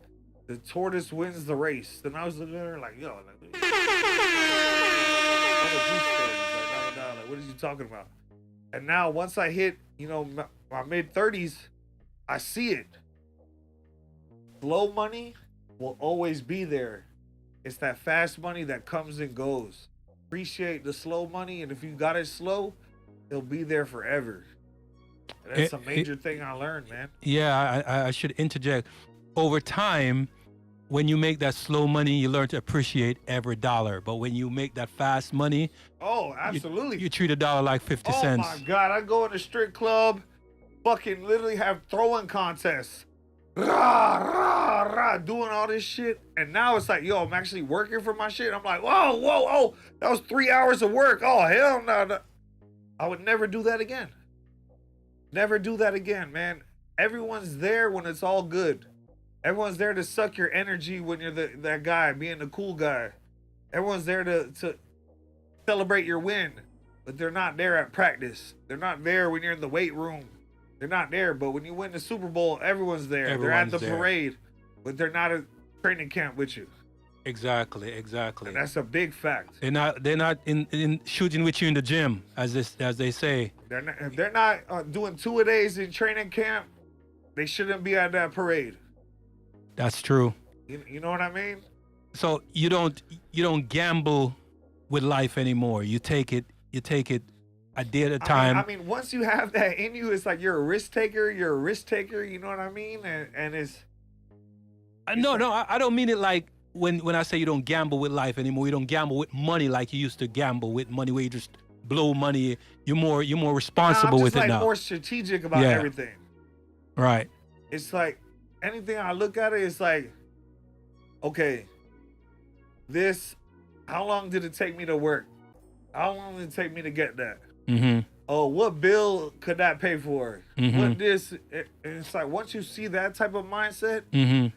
the tortoise wins the race. And I was looking at her like, yo, like, what are you talking about? And now once I hit, my mid-30s, I see it. Slow money will always be there. It's that fast money that comes and goes. Appreciate the slow money, and if you got it slow, it'll be there forever. And that's a major thing I learned, man. Yeah, I should interject. Over time, when you make that slow money, you learn to appreciate every dollar. But when you make that fast money, oh, absolutely, you treat a dollar like 50 cents. Oh my God, I go in a strip club, fucking literally have throwing contests. doing all this shit. And now it's like, yo, I'm actually working for my shit. I'm like, whoa, that was 3 hours of work. Oh, hell no. I would never do that again. Never do that again, man. Everyone's there when it's all good. Everyone's there to suck your energy when you're that guy, being the cool guy. Everyone's there to celebrate your win, but they're not there at practice. They're not there when you're in the weight room. They're not there, but when you win the Super Bowl, everyone's there. They're at the parade, but they're not at training camp with you. Exactly. And that's a big fact. They're not in shooting with you in the gym, as they say. If they're not doing 2-a-days in training camp, they shouldn't be at that parade. That's true. You know what I mean? So you don't gamble with life anymore. You take it a day at a time. I mean, once you have that in you, it's like you're a risk taker. You know what I mean? And it's no, I don't mean it like when I say you don't gamble with life anymore. You don't gamble with money like you used to gamble with money, where you just blow money. You're more responsible with it now. More strategic about everything. Right. It's like anything I look at it, it's like, okay, how long did it take me to work? How long did it take me to get that? Mm-hmm. Oh, what bill could that pay for? Mm-hmm. What this? And it's like once you see that type of mindset, mm-hmm.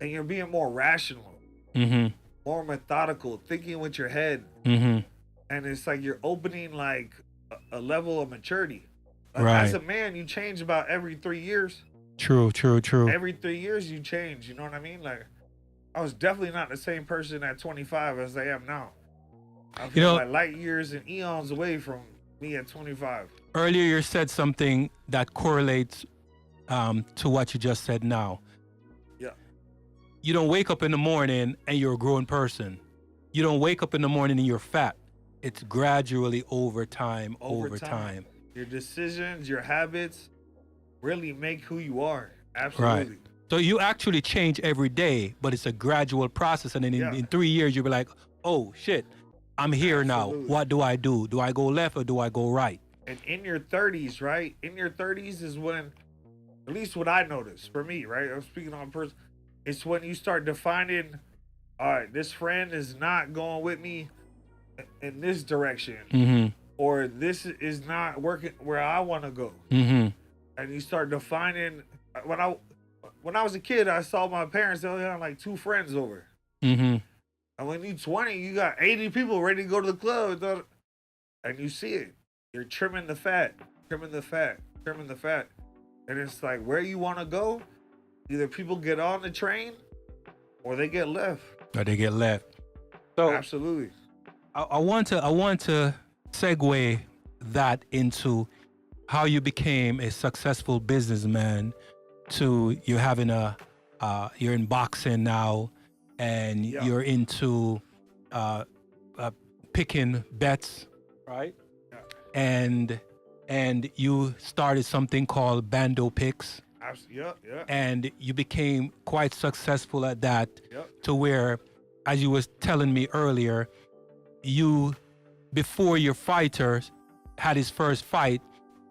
and you're being more rational, mm-hmm. more methodical, thinking with your head, mm-hmm. and it's like you're opening like a level of maturity. Like, right. As a man, you change about every 3 years. True. Every 3 years you change. You know what I mean? Like, I was definitely not the same person at 25 as I am now. I feel like light years and eons away from me at 25. Earlier you said something that correlates to what you just said now. Yeah. You don't wake up in the morning and you're a grown person. You don't wake up in the morning and you're fat. It's gradually over time. Your decisions, your habits really make who you are. Absolutely. Right. So you actually change every day, but it's a gradual process. And then in 3 years, you'll be like, oh, shit, I'm here now. What do I do? Do I go left or do I go right? And in your 30s, right? In your 30s is when, at least what I noticed for me, right? I'm speaking on person. It's when you start defining, all right, this friend is not going with me in this direction. Mm-hmm. Or this is not working where I want to go. Mm-hmm. And you start defining, when I was a kid, I saw my parents, they only had like 2 friends over. Mm-hmm. And when you're 20, you got 80 people ready to go to the club. And you see it. You're trimming the fat. And it's like, where you want to go, either people get on the train or they get left. So absolutely. I want to segue that into how you became a successful businessman to you having you're in boxing now, and you're into picking bets, right? Yeah. And you started something called Bando picks. Yeah. And you became quite successful at that. Yep. To where, as you was telling me earlier, you, before your fighter had his first fight,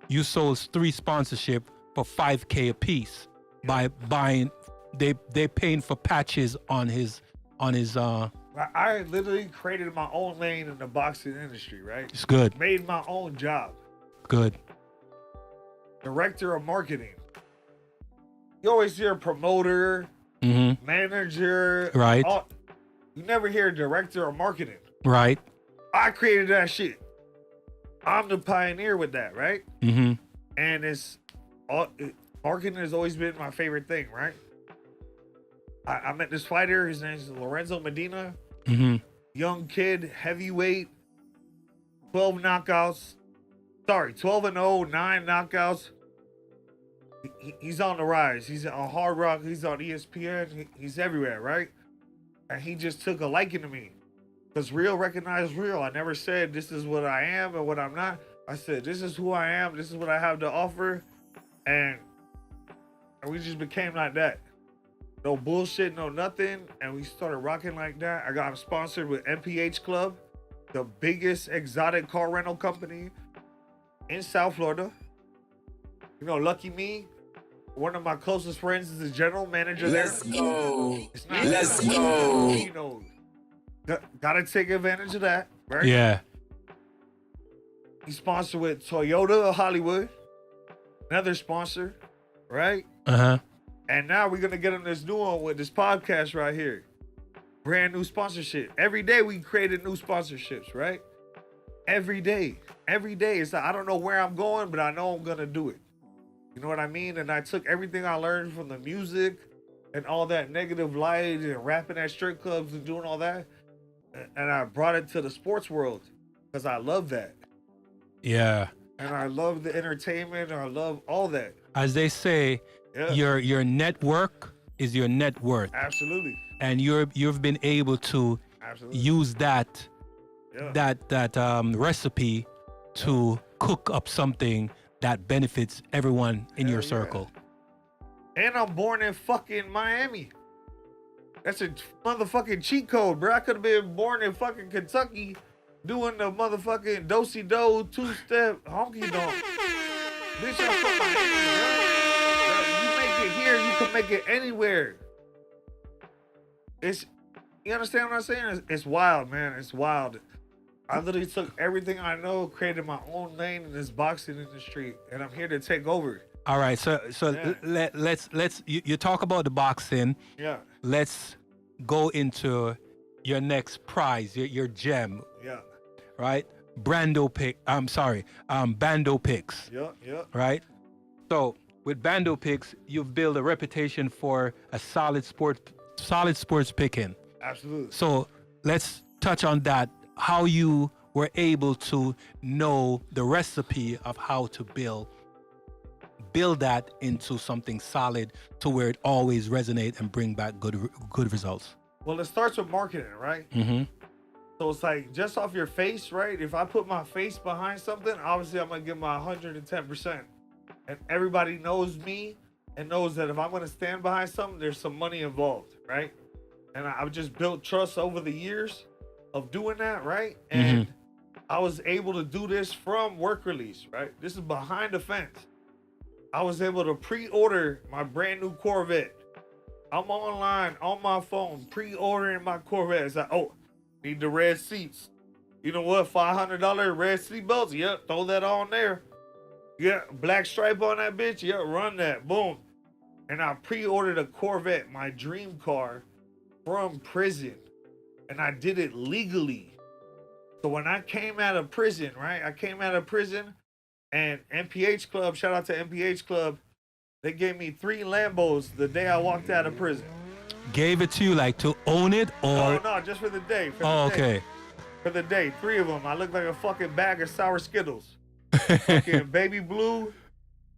you sold 3 sponsorship for $5,000 a piece. By buying, they paying for patches on his. I literally created my own lane in the boxing industry, right? It's good. Made my own job. Good. Director of marketing. You always hear promoter, mm-hmm. manager, right? You never hear director of marketing, right? I created that shit. I'm the pioneer with that, right? Mm-hmm. And marketing has always been my favorite thing, right? I met this fighter. His name is Lorenzo Medina. Mm-hmm. Young kid, heavyweight, 12 knockouts. Sorry, 12-0, 9 knockouts. He's on the rise. He's on Hard Rock. He's on ESPN. He's everywhere, right? And he just took a liking to me. Because real recognized real. I never said this is what I am and what I'm not. I said this is who I am. This is what I have to offer. And we just became like that. No bullshit, no nothing. And we started rocking like that. I got sponsored with MPH Club, the biggest exotic car rental company in South Florida. You know, lucky me, One of my closest friends is the general manager there. Let's go. It's not, Let's go. you know, gotta take advantage of that, right? Yeah. He's sponsored with Toyota of Hollywood, another sponsor, right? Uh-huh. And now we're gonna get on this new one with this podcast right here. Brand new sponsorship. Every day we created new sponsorships, right? Every day. Every day. It's like, I don't know where I'm going, but I know I'm gonna do it. You know what I mean? And I took everything I learned from the music and all that negative light and rapping at strip clubs and doing all that, and I brought it to the sports world because I love that. Yeah. And I love the entertainment. And I love all that. As they say, Yeah. your network is your net worth. Absolutely. And you've been able to Absolutely. use that Yeah. that recipe to cook up something that benefits everyone in your Hell yeah. circle. And I'm born in fucking Miami. That's a motherfucking cheat code, bro. I could have been born in fucking Kentucky doing the motherfucking do-si-do, two-step, honky-donk. Bitch, I'm from Miami, bro. You make it here, you can make it anywhere. You understand what I'm saying? It's wild, man. It's wild. I literally took everything I know, created my own lane in this boxing industry, and I'm here to take over. All right, so Yeah. let's you talk about the boxing. Yeah, Let's go into your next prize, your gem, yeah, right? Bando picks, yeah. right? So with Bando picks, you've built a reputation for a solid sports picking. Absolutely. So let's touch on that. How you were able to know the recipe of how to build that into something solid to where it always resonate and bring back good results. Well, it starts with marketing, right? Mm-hmm. So it's like just off your face, right? If I put my face behind something, obviously I'm gonna give my 110%. And everybody knows me and knows that if I'm gonna stand behind something, there's some money involved, right? And I've just built trust over the years of doing that, right? And I was able to do this from work release, right? This is behind the fence. I was able to pre-order my brand new Corvette. I'm online on my phone pre-ordering my Corvette. It's like, oh, need the red seats. You know what? $500 red seat belts. Yep, throw that on there. Yeah, black stripe on that bitch. Yeah, run that. Boom. And I pre-ordered a Corvette, my dream car, from prison. And I did it legally. So when I came out of prison, right? I came out of prison and MPH Club, shout out to MPH Club, they gave me 3 Lambos the day I walked out of prison. Gave it to you like to own it or? No, just for the day. Okay. For the day, 3 of them. I look like a fucking bag of sour Skittles. Fucking baby blue,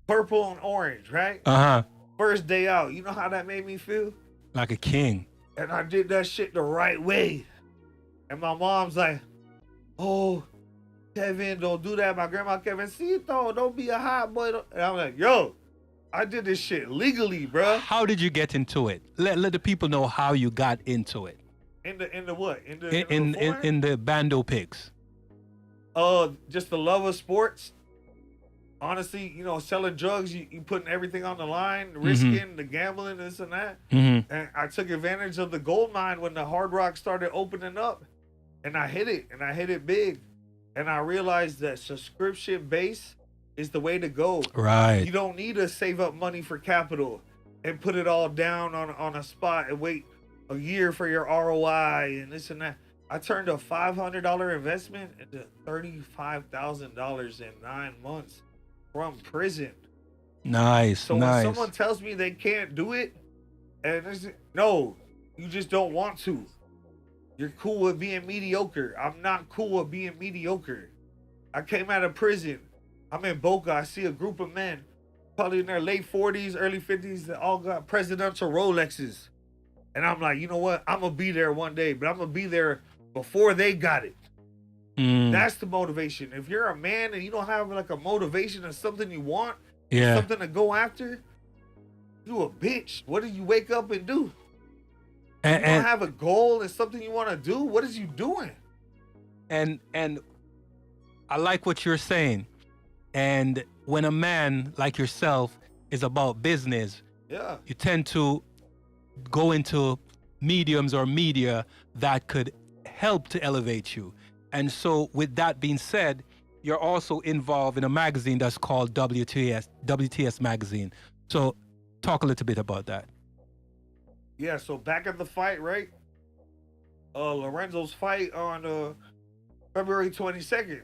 purple, and orange, right? Uh-huh. First day out. You know how that made me feel? Like a king. And I did that shit the right way. And my mom's like, oh, Kevin, don't do that. My grandma, Kevin, don't be a hot boy. And I'm like, yo, I did this shit legally, bruh. How did you get into it? Let the people know how you got into it. In the what? In the Bando picks. Just the love of sports. Honestly, selling drugs, you putting everything on the line, risking the gambling, this and that. Mm-hmm. And I took advantage of the gold mine when the Hard Rock started opening up. And I hit it big. And I realized that subscription base is the way to go. Right. You don't need to save up money for capital and put it all down on a spot and wait a year for your ROI and this and that. I turned a $500 investment into $35,000 in 9 months from prison. Nice. So when someone tells me they can't do it, and no, you just don't want to. You're cool with being mediocre. I'm not cool with being mediocre. I came out of prison. I'm in Boca. I see a group of men, probably in their late 40s, early 50s, that all got presidential Rolexes. And I'm like, you know what? I'm going to be there one day, but I'm going to be there before they got it. That's the motivation. If you're a man and you don't have like a motivation or something you want, something to go after, you a bitch. What do you wake up and do? You don't have a goal and something you want to do? What is you doing? And I like what you're saying. And when a man like yourself is about business, Yeah. you tend to go into mediums or media that could help to elevate you. And so with that being said, you're also involved in a magazine that's called WTS magazine. So talk a little bit about that. Yeah, so back at the fight, right? Lorenzo's fight on February 22nd.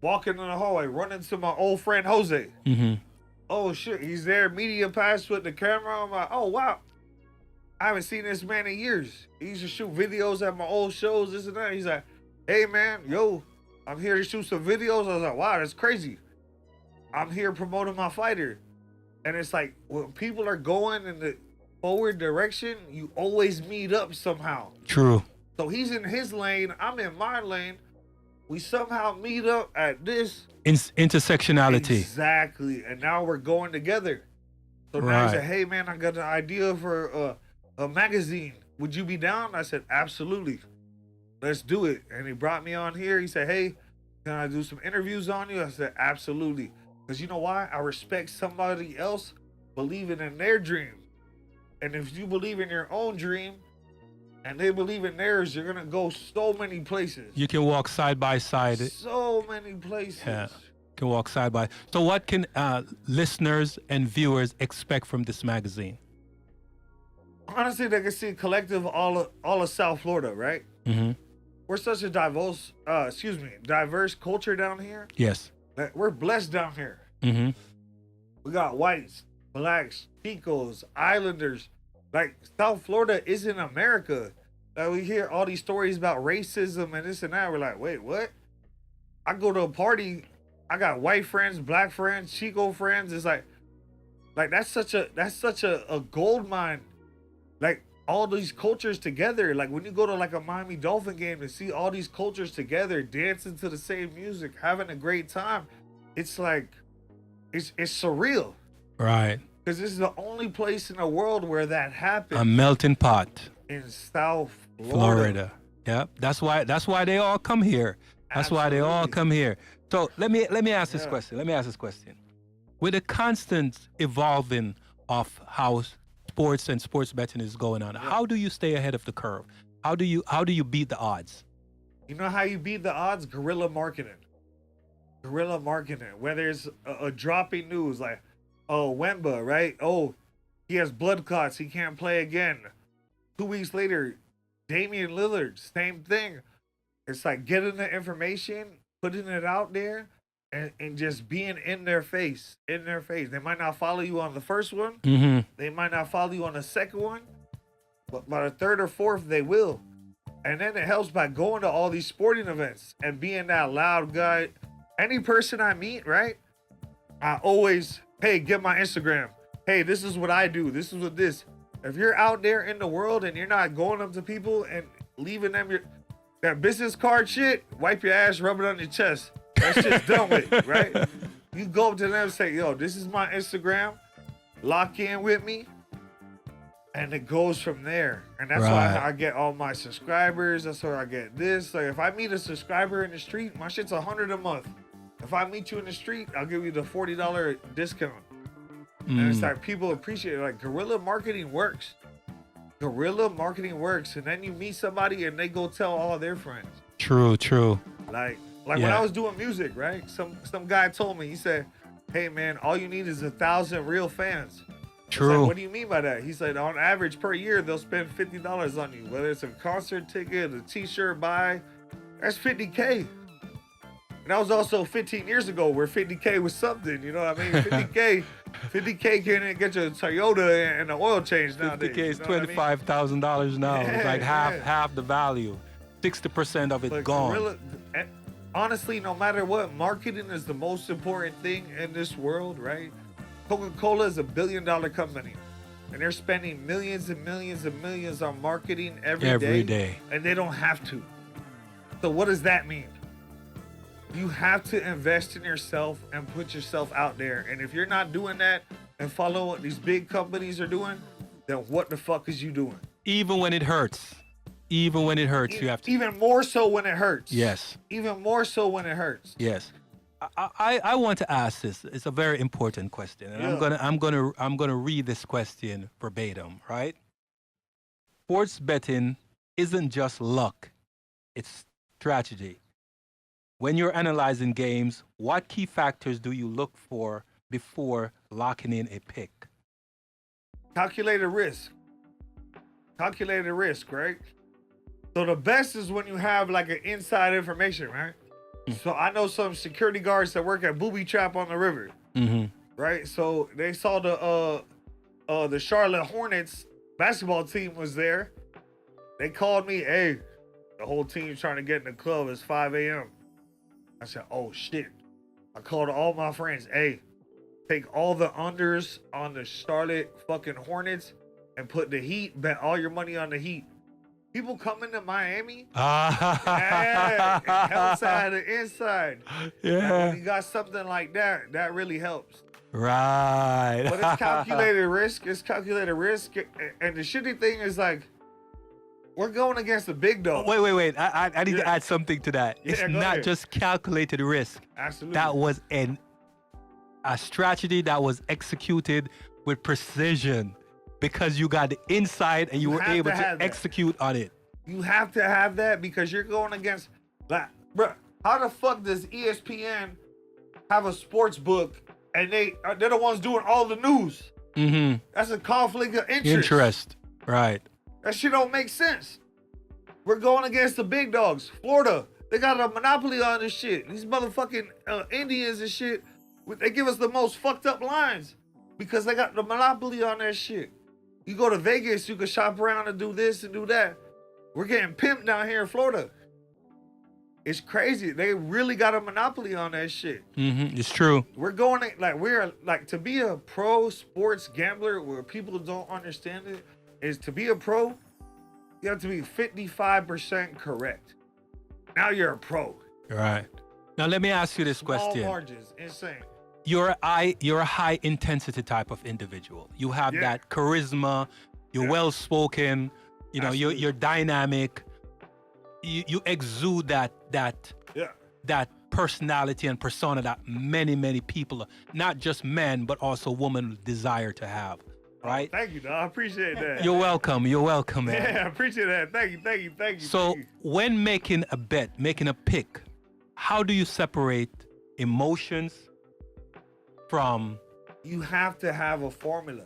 Walking in the hallway, running to my old friend Jose. Mm-hmm. Oh shit, he's there, media pass with the camera. I'm like, oh wow. I haven't seen this man in years. He used to shoot videos at my old shows, this and that. He's like, hey man, yo, I'm here to shoot some videos. I was like, wow, that's crazy. I'm here promoting my fighter. And it's like, when people are going in the forward direction, you always meet up somehow. True. So he's in his lane, I'm in my lane. We somehow meet up at this. Intersectionality. Exactly. And now we're going together. So now he said, hey man, I got an idea for a magazine. Would you be down? I said, absolutely. Let's do it. And he brought me on here. He said, hey, can I do some interviews on you? I said, absolutely. Because you know why? I respect somebody else believing in their dream. And if you believe in your own dream and they believe in theirs, you're going to go so many places. You can walk side by side. So many places. Yeah, can walk side by. So what can listeners and viewers expect from this magazine? Honestly, they can see a collective all of South Florida, right? Mm-hmm. We're such a diverse culture down here. Yes. We're blessed down here. Mm-hmm. We got whites, blacks, Chicos, Islanders. Like, South Florida isn't America. Like, we hear all these stories about racism and this and that. We're like, wait, what? I go to a party, I got white friends, black friends, Chico friends. It's like that's such a gold mine. Like, all these cultures together. Like, when you go to like a Miami Dolphin game and see all these cultures together, dancing to the same music, having a great time, it's like, it's surreal. Right. Because this is the only place in the world where that happens. A melting pot. In South Florida. Yep. That's why they all come here. That's why they all come here. So let me ask this question. Let me ask this question. With the constant evolving of how sports and sports betting is going on, how do you stay ahead of the curve? How do you beat the odds? You know how you beat the odds? Guerrilla marketing. Guerrilla marketing. Where there's a dropping news like, oh, Wemba, right? Oh, he has blood clots. He can't play again. 2 weeks later, Damian Lillard, same thing. It's like getting the information, putting it out there, and just being in their face. They might not follow you on the first one. Mm-hmm. They might not follow you on the second one. But by the third or fourth, they will. And then it helps by going to all these sporting events and being that loud guy. Any person I meet, right? I always, hey, get my Instagram. Hey, this is what I do. This is what this. If you're out there in the world and you're not going up to people and leaving them that business card shit, wipe your ass, rub it on your chest. That shit's done with, right? You go up to them and say, yo, this is my Instagram. Lock in with me. And it goes from there. And that's why I get all my subscribers. That's why I get this. Like, if I meet a subscriber in the street, my shit's $100 a month. If I meet you in the street, I'll give you the $40 discount. And it's like, people appreciate it. Like, guerrilla marketing works. Guerrilla marketing works. And then you meet somebody and they go tell all their friends. True. Like when I was doing music, right? Some guy told me, he said, hey man, all you need is 1,000 real fans. True. Like, what do you mean by that? He said, on average per year, they'll spend $50 on you. Whether it's a concert ticket, a t-shirt buy, that's $50K. And that was also 15 years ago where $50K was something, you know what I mean? $50K can't get you a Toyota and an oil change nowadays. $50K is $25,000 now. It's like half the value. 60% of it gone. Honestly, no matter what, marketing is the most important thing in this world, right? Coca-Cola is $1 billion company. And they're spending millions and millions and millions on marketing every day. And they don't have to. So what does that mean? You have to invest in yourself and put yourself out there. And if you're not doing that and follow what these big companies are doing, then what the fuck is you doing? Even when it hurts. You have to. Even more so when it hurts. Yes. Even more so when it hurts. Yes. I want to ask this. It's a very important question, and Yeah. I'm gonna read this question verbatim. Right? Sports betting isn't just luck; it's strategy. When you're analyzing games, what key factors do you look for before locking in a pick? Calculated risk. Calculated risk, right? So the best is when you have like an inside information, right? So I know some security guards that work at Booby Trap on the river, Mm-hmm. right? So they saw the Charlotte Hornets basketball team was there. They called me, hey, the whole team's trying to get in the club. It's 5 a.m. I said, oh shit. I called all my friends, hey, take all the unders on the Charlotte fucking Hornets and put the Heat, bet all your money on the Heat. People coming to Miami, yeah, it helps out the inside. Yeah. When you got something like that, that really helps. Right. But it's calculated risk. It's calculated risk. And the shitty thing is like, we're going against the big dog. Wait. I need to add something to that. It's Yeah, go not ahead. just calculated risk. Absolutely. That was a strategy that was executed with precision because you got the inside and you were have able to to have that. execute on it. You have to have that because you're going against, like, bro, how the fuck does ESPN have a sports book and they're the ones doing all the news? Mm-hmm. That's a conflict of interest. Interest. Right. That shit don't make sense. We're going against the big dogs. Florida, they got a monopoly on this shit. These motherfucking Indians and shit, they give us the most fucked up lines because they got the monopoly on that shit. You go to Vegas, you can shop around and do this and do that. We're getting pimped down here in Florida. It's crazy. They really got a monopoly on that shit. Mm-hmm. It's true. We're going to be a pro sports gambler where people don't understand it is to be a pro, you have to be 55% correct. Now you're a pro. Right. Now let me ask you this Small question. margins, insane. You're a high intensity type of individual. You have Yeah. that charisma. You're Yeah. well spoken. You know, Absolutely. you're dynamic. You exude that Yeah. personality and persona that many people, not just men but also women, desire to have. Right? Thank you, dog. I appreciate that. You're welcome, man. Yeah, I appreciate that. Thank you. So thank you. when making a bet, making a pick, how do you separate emotions from? You have to have a formula.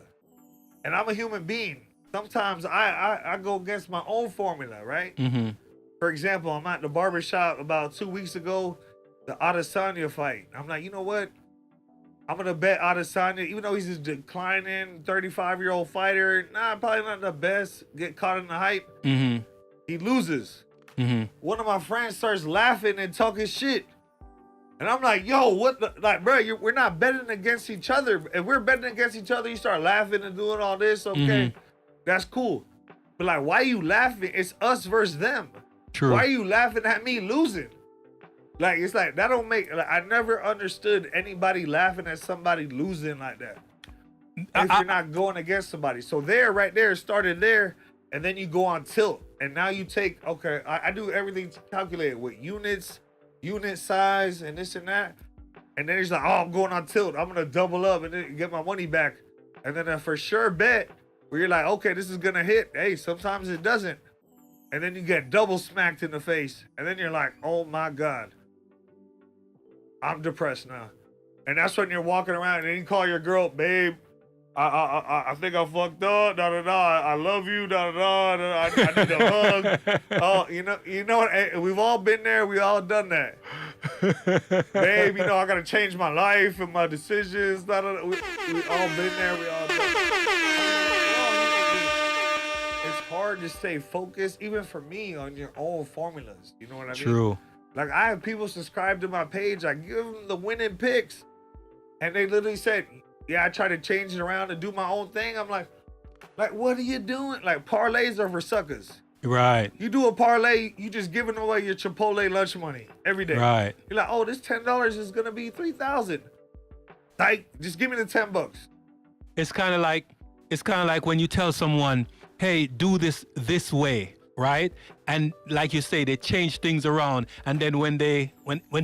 And I'm a human being. Sometimes I go against my own formula, right? Mm-hmm. For example, I'm at the barber shop about 2 weeks ago, the Adesanya fight. I'm like, you know what? I'm going to bet Adesanya, even though he's a declining 35-year-old fighter, probably not the best, get caught in the hype. Mm-hmm. He loses. Mm-hmm. One of my friends starts laughing and talking shit. And I'm like, yo, what the, like, bro, we're not betting against each other. If we're betting against each other, you start laughing and doing all this, okay, that's cool. But like, why are you laughing? It's us versus them. True. Why are you laughing at me losing? Like, it's like, that don't make, like, I never understood anybody laughing at somebody losing like that. If you're not going against somebody. So right there, started there, and then you go on tilt. And now you take, okay, I do everything calculated with units, unit size, and this and that. And then he's like, oh, I'm going on tilt. I'm going to double up and then get my money back. And then a for sure bet where you're like, okay, this is going to hit. Hey, sometimes it doesn't. And then you get double smacked in the face. And then you're like, oh my God. I'm depressed now. And that's when you're walking around and then you call your girl, babe, I think I fucked up, I love you, I need a hug. Oh, you know what? Hey, we've all been there. We all done that. Babe, I gotta change my life and my decisions. We all been there. We all done that. It's hard to stay focused, even for me, on your own formulas. You know what I mean? True. Like, I have people subscribe to my page. I give them the winning picks. And they literally said, yeah, I try to change it around and do my own thing. I'm like, what are you doing? Like, parlays are for suckers. Right. You do a parlay, you just giving away your Chipotle lunch money every day. Right. You're like, oh, this $10 is going to be $3,000. Like, just give me the $10. It's kind of like when you tell someone, hey, do this way, right? And like you say, they change things around, and then when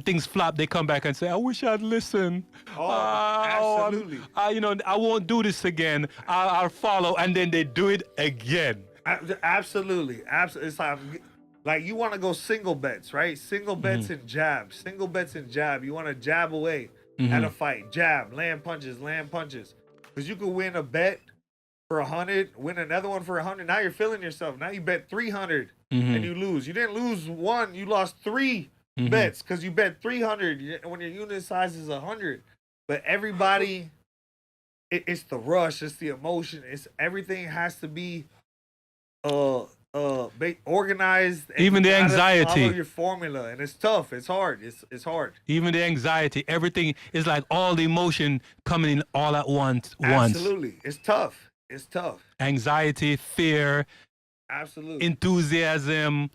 things flop, they come back and say, "I wish I'd listened. Oh, absolutely. I won't do this again. I'll follow," and then they do it again. Absolutely. It's like you want to go single bets, right? Single bets and jab. Single bets and jab. You want to jab away at a fight. Jab, land punches, land punches. Because you could win a bet for 100, win another one for 100. Now you're feeling yourself. Now you bet 300 and you lose. You didn't lose one. You lost three bets because you bet 300 when your unit size is 100. But everybody, it's the rush. It's the emotion. It's everything has to be organized. And even the anxiety. Follow your formula, and it's tough. It's hard. It's hard. Even the anxiety. Everything is like all the emotion coming in all at once. Absolutely. It's tough. It's tough. Anxiety, fear, absolutely, enthusiasm,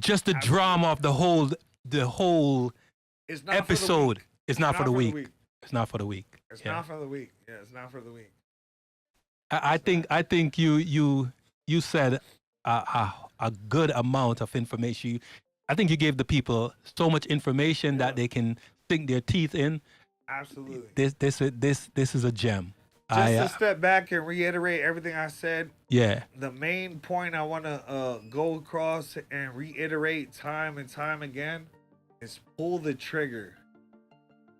just the drama of the whole it's not episode. It's not for the week. It's not for the week. It's not for the week. Yeah, it's not for the week. I think you said a good amount of information. I think you gave the people so much information that they can sink their teeth in. Absolutely. This is a gem. Just to step back and reiterate everything I said. Yeah. The main point I want to go across and reiterate time and time again is pull the trigger.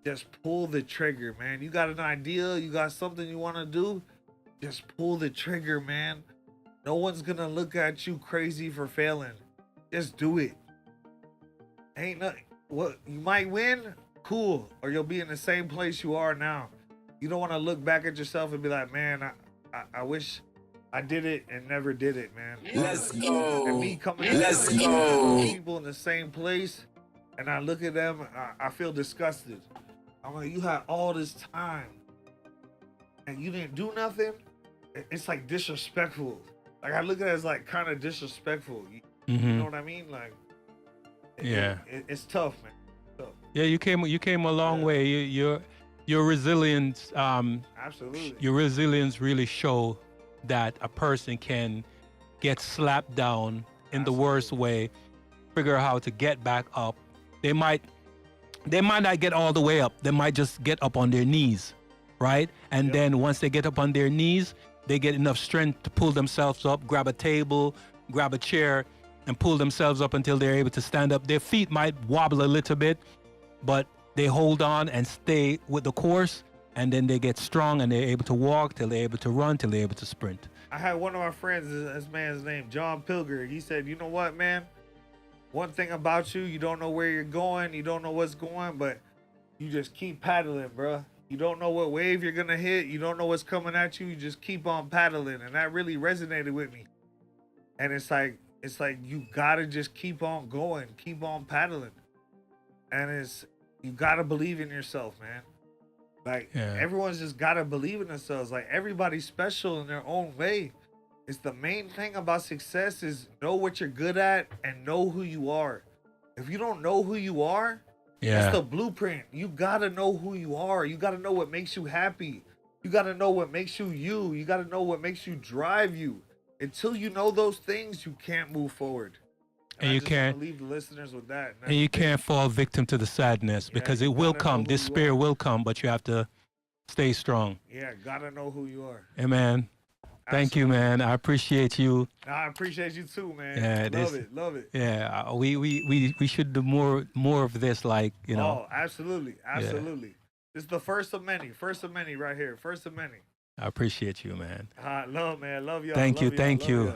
Just pull the trigger, man. You got an idea, you got something you want to do, just pull the trigger, man. No one's going to look at you crazy for failing. Just do it. Ain't nothing. What you might win, cool, or you'll be in the same place you are now. You don't want to look back at yourself and be like, man, I wish I did it and never did it, man. Let's go. And me coming Let's go. People in the same place, and I look at them, I feel disgusted. I'm like, you had all this time, and you didn't do nothing? It's like disrespectful. Like, I look at it as like kind of disrespectful. You know what I mean? Like, it's tough, man. It's tough. Yeah, you came a long way. Your resilience, absolutely. Your resilience really show that a person can get slapped down in the worst way, figure out how to get back up. They might not get all the way up. They might just get up on their knees, right? And then once they get up on their knees, they get enough strength to pull themselves up, grab a table, grab a chair, and pull themselves up until they're able to stand up. Their feet might wobble a little bit, but they hold on and stay with the course, and then they get strong and they're able to walk till they're able to run, till they're able to sprint. I had one of my friends, this man's name, John Pilger. He said, you know what, man? One thing about you, you don't know where you're going, you don't know what's going, but you just keep paddling, bro. You don't know what wave you're going to hit. You don't know what's coming at you. You just keep on paddling. And that really resonated with me. And it's like you got to just keep on going, keep on paddling. And you got to believe in yourself, man. Like, everyone's just got to believe in themselves. Like, everybody's special in their own way. It's the main thing about success is know what you're good at and know who you are. If you don't know who you are, that's the blueprint. You got to know who you are. You got to know what makes you happy. You got to know what makes you you. You got to know what makes you drive you. Until you know those things, you can't move forward. And you can't leave the listeners with that. And you can't fall victim to the sadness because it will come. Despair will come, but you have to stay strong. Yeah, gotta know who you are. Hey, man. Thank you, man. I appreciate you. I appreciate you too, man. Yeah, love it. Yeah, we should do more of this, like, you know. Oh, absolutely. Yeah. This is the first of many right here. First of many. I appreciate you, man. Love, man. Love y'all. Thank you.